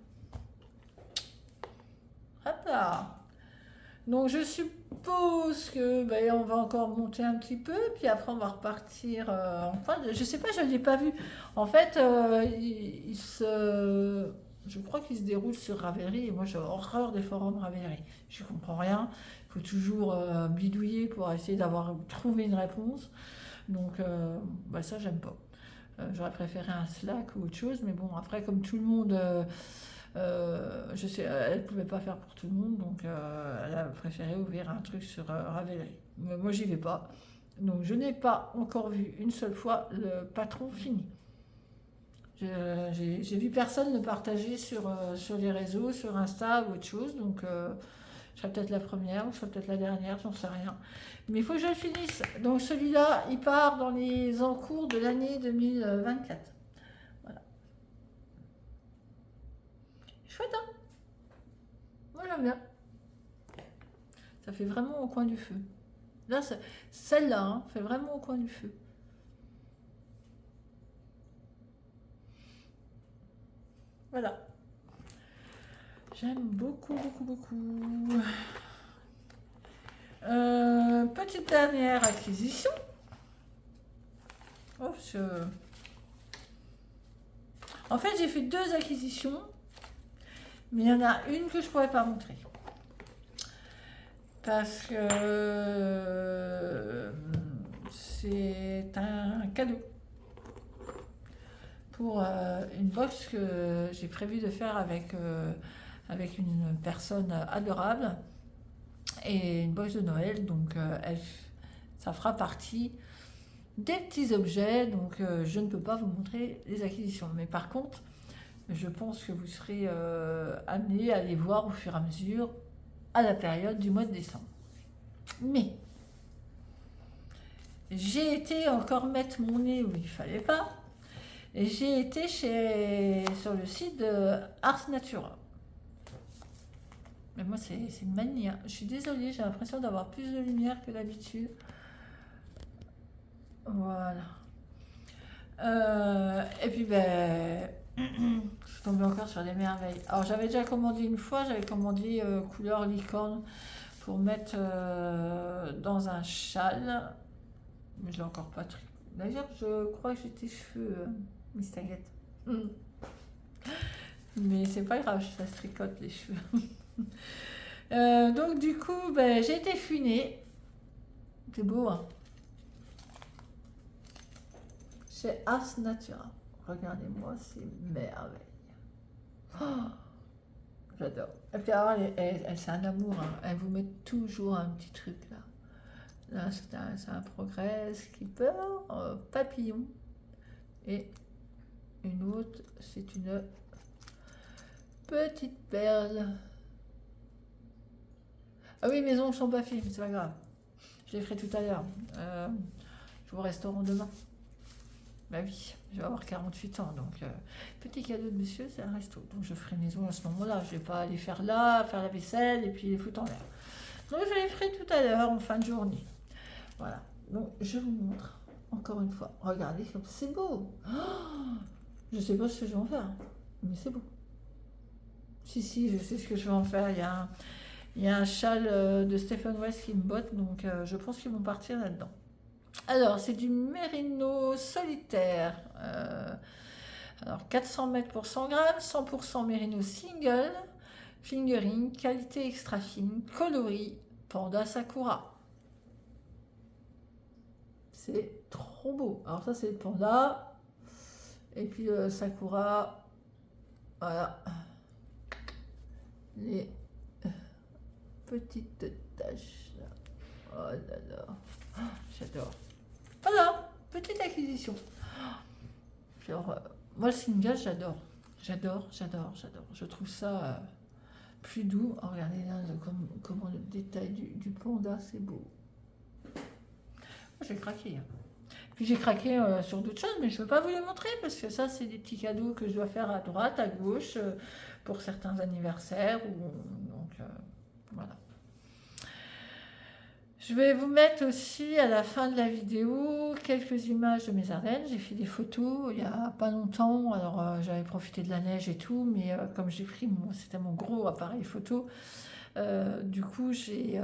Hop là. Donc je suppose que on va encore monter un petit peu, puis après on va repartir. Enfin, je sais pas, je ne l'ai pas vu. En fait, je crois qu'il se déroule sur Ravelry, et moi j'ai horreur des forums Ravelry. Je comprends rien. Il faut toujours bidouiller pour essayer d'avoir trouvé une réponse. Donc ça j'aime pas. J'aurais préféré un Slack ou autre chose, mais bon après comme tout le monde. Je sais, elle ne pouvait pas faire pour tout le monde, donc elle a préféré ouvrir un truc sur Ravelry. Mais moi, j'y vais pas. Donc, je n'ai pas encore vu une seule fois le patron fini. J'ai vu personne le partager sur les réseaux, sur Insta ou autre chose, donc je serai peut-être la première ou je serai peut-être la dernière, j'en sais rien. Mais il faut que je le finisse. Donc, celui-là, il part dans les encours de l'année 2024. Chouette, hein? Moi j'aime bien. Ça fait vraiment au coin du feu. Là, celle-là, hein, fait vraiment au coin du feu. Voilà. J'aime beaucoup, beaucoup, beaucoup. Petite dernière acquisition. Oh, En fait, j'ai fait 2 acquisitions, mais il y en a une que je pourrais pas montrer. Parce que c'est un cadeau pour une box que j'ai prévu de faire avec une personne adorable, et une box de Noël, donc ça fera partie des petits objets, donc je ne peux pas vous montrer les acquisitions. Mais par contre, je pense que vous serez amenés à les voir au fur et à mesure à la période du mois de décembre. Mais j'ai été encore mettre mon nez où il ne fallait pas, et j'ai été sur le site de Ars Natura. Mais moi, c'est une manie. Je suis désolée, j'ai l'impression d'avoir plus de lumière que d'habitude. Voilà. Et puis, je suis tombée encore sur des merveilles. Alors, j'avais déjà commandé une fois, j'avais commandé couleur licorne pour mettre dans un châle. Mais je l'ai encore pas tricoté. D'ailleurs, je crois que j'ai tes cheveux, Miss Taguette. Mais c'est pas grave, ça se tricote les cheveux. Donc du coup, j'ai été funée. C'est beau, hein? Chez Ars Natura. Regardez-moi ces merveilles. Oh, j'adore. Et puis alors, elle c'est un amour, hein. Elle vous met toujours un petit truc là. Là, c'est un progrès skipper, papillon. Et une autre, c'est une petite perle. Ah oui, mes ongles sont pas faits, mais c'est pas grave. Je les ferai tout à l'heure. Je vais au restaurant demain. Bah oui, je vais avoir 48 ans, donc petit cadeau de monsieur, c'est un resto. Donc je ferai mes ongles à ce moment-là. Je vais pas les faire là, faire la vaisselle et puis les foutre en l'air. Donc je les ferai tout à l'heure, en fin de journée. Voilà. Donc je vous montre encore une fois. Regardez comme c'est beau. Oh, je sais pas ce que je vais en faire, mais c'est beau. Si, je sais ce que je vais en faire. Il y a un châle de Stephen West qui me botte, donc je pense qu'ils vont partir là-dedans. Alors, c'est du mérino solitaire. Alors, 400 mètres pour 100 grammes, 100% mérino single, fingering, qualité extra fine, coloris, panda sakura. C'est trop beau. Alors, ça, c'est le panda. Et puis, le sakura. Voilà. Les petites taches. Oh là là. J'adore. Voilà, petite acquisition. Genre, moi, le single, j'adore. J'adore. Je trouve ça plus doux. Oh, regardez là, comment le détail du panda, c'est beau. Moi, j'ai craqué. Puis j'ai craqué sur d'autres choses, mais je ne veux pas vous les montrer parce que ça, c'est des petits cadeaux que je dois faire à droite, à gauche, pour certains anniversaires. Donc, voilà. Je vais vous mettre aussi à la fin de la vidéo quelques images de mes Ardennes. J'ai fait des photos il n'y a pas longtemps. Alors j'avais profité de la neige et tout, mais comme j'ai pris, c'était mon gros appareil photo. Du coup, j'ai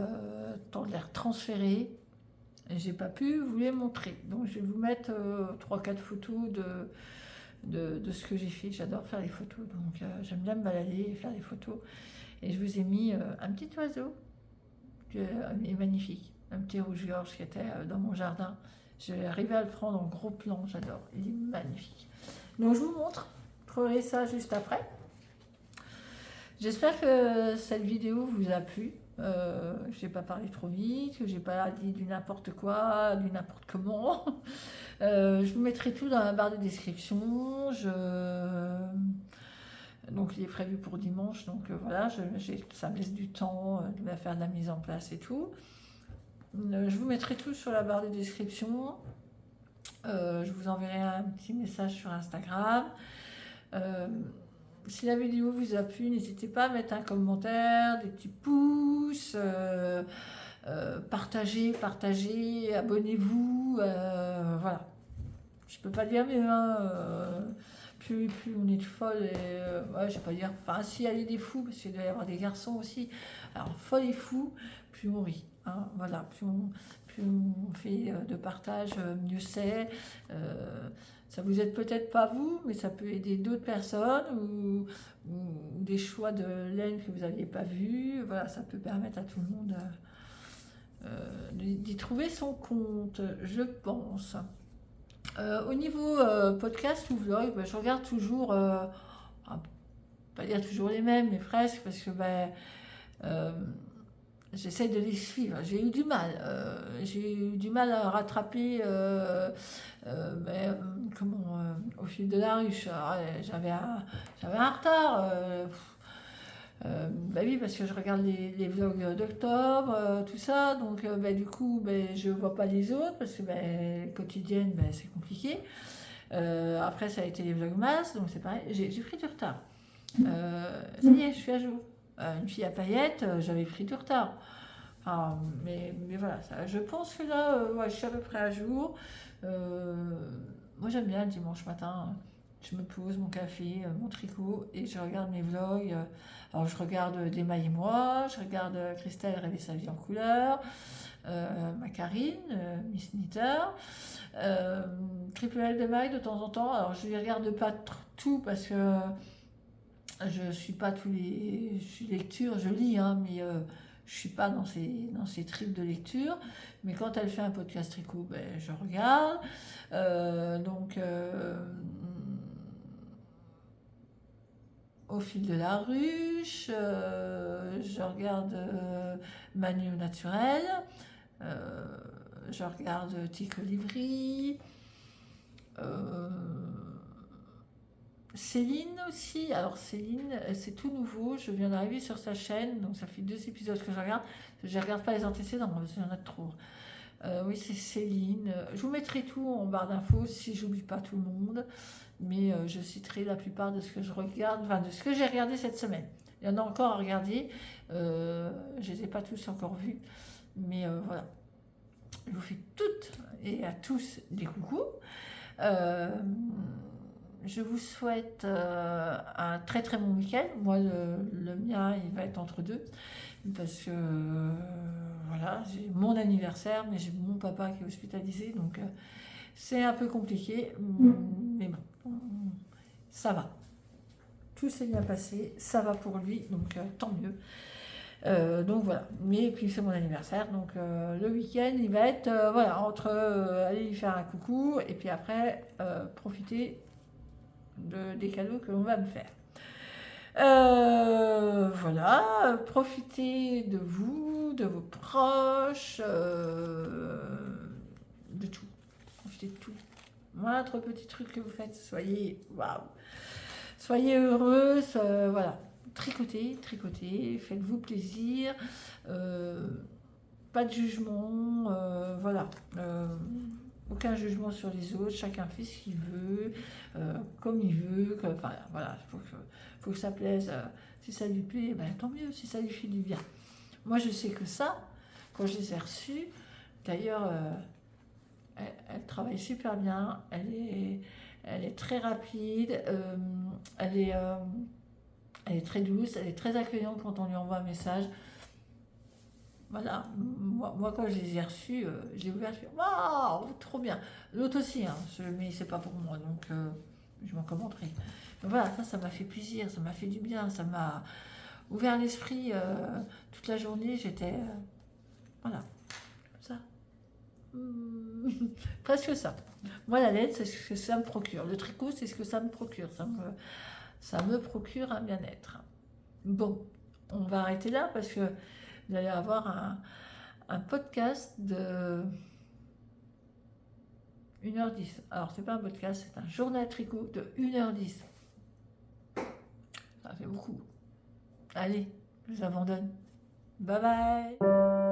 tenté de les transférer et j'ai pas pu vous les montrer. Donc, je vais vous mettre 3-4 photos de ce que j'ai fait. J'adore faire les photos, donc j'aime bien me balader et faire des photos. Et je vous ai mis un petit oiseau qui est magnifique, un petit rouge-gorge qui était dans mon jardin. J'ai arrivé à le prendre en gros plan, j'adore, il est magnifique. Donc je vous montre, je ferai ça juste après. J'espère que cette vidéo vous a plu. Je n'ai pas parlé trop vite, que j'ai pas dit du n'importe quoi, du n'importe comment. Je vous mettrai tout dans la barre de description. Donc il est prévu pour dimanche, donc voilà, ça me laisse du temps de faire de la mise en place et tout. Je vous mettrai tout sur la barre de description. Je vous enverrai un petit message sur Instagram. Si la vidéo vous a plu, n'hésitez pas à mettre un commentaire, des petits pouces, partagez, abonnez-vous. Voilà. Je peux pas dire mieux. Plus on est de folle et ouais, je vais pas dire. Enfin, si elle est des fous, parce qu'il doit y avoir des garçons aussi. Alors, folle et fou, plus on rit. Voilà, plus on fait de partage, mieux c'est. Ça vous aide peut-être pas vous, mais ça peut aider d'autres personnes ou des choix de laine que vous n'aviez pas vus. Voilà, ça peut permettre à tout le monde d'y trouver son compte, je pense. Au niveau podcast ou vlog, je regarde toujours, pas dire toujours les mêmes, mais presque, parce que j'essaie de les suivre. J'ai eu du mal à rattraper au fil de la ruche. J'avais un retard. Oui, parce que je regarde les vlogs d'octobre, tout ça, donc du coup, je vois pas les autres, parce que quotidienne, c'est compliqué. Après, ça a été les vlogmas, donc c'est pareil, j'ai pris du retard. Ça y est, je suis à jour. Une fille à paillettes, j'avais pris du retard. Enfin, mais voilà, je pense que là, je suis à peu près à jour. Moi, j'aime bien le dimanche matin. Je me pose mon café, mon tricot et je regarde mes vlogs. Alors je regarde Desmailles et moi, je regarde Christelle rêver sa vie en couleur, Macarine, Miss Knitter, Triple L Desmailles de temps en temps. Alors je ne regarde pas tout parce que je suis pas tous les... Je suis lecture, je lis, mais je suis pas dans ces tripes de lecture. Mais quand elle fait un podcast tricot, je regarde. Au fil de la ruche, je regarde Manu Naturel, je regarde Tico Livry, Céline aussi. Alors Céline, c'est tout nouveau, je viens d'arriver sur sa chaîne, donc ça fait 2 épisodes que je regarde. Je regarde pas les antécédents, parce qu'il y en a trop. Oui, c'est Céline. Je vous mettrai tout en barre d'infos si j'oublie pas tout le monde. Mais je citerai la plupart de ce que je regarde, enfin de ce que j'ai regardé cette semaine. Il y en a encore à regarder. Je ne les ai pas tous encore vus. Mais voilà. Je vous fais toutes et à tous des coucous. Je vous souhaite un très très bon week-end. Moi, le mien, il va être entre deux. Parce que voilà, j'ai mon anniversaire, mais j'ai mon papa qui est hospitalisé, donc c'est un peu compliqué, mais bon, ça va. Tout s'est bien passé, ça va pour lui, donc tant mieux. Donc voilà, mais puis c'est mon anniversaire, donc le week-end il va être entre aller lui faire un coucou et puis après profiter des cadeaux que l'on va me faire. Voilà, profitez de vous, de vos proches, de tout. Profitez de tout. Moindre petit truc que vous faites, soyez waouh, soyez heureux, voilà. Tricotez, faites-vous plaisir, pas de jugement, voilà. Aucun jugement sur les autres, chacun fait ce qu'il veut, comme il veut, enfin voilà, il faut que ça plaise. Si ça lui plaît, tant mieux, si ça lui fait du bien. Moi je sais que ça, quand je les ai reçus, d'ailleurs, elle travaille super bien, elle est très rapide, elle est très douce, elle est très accueillante quand on lui envoie un message. Voilà, moi quand je les ai reçus, j'ai ouvert, je fais waouh, trop bien. L'autre aussi, hein, mais c'est pas pour moi, donc je m'en commenterai. Donc voilà, ça m'a fait plaisir, ça m'a fait du bien, ça m'a ouvert l'esprit toute la journée. J'étais, voilà, comme ça. Presque ça. Moi, la laine, c'est ce que ça me procure. Le tricot, c'est ce que ça me procure. Ça me procure un bien-être. Bon, on va arrêter là parce que vous allez avoir un podcast de 1h10. Alors, c'est pas un podcast, c'est un journal tricot de 1h10. Ça fait beaucoup. Allez, je vous abandonne. Bye bye.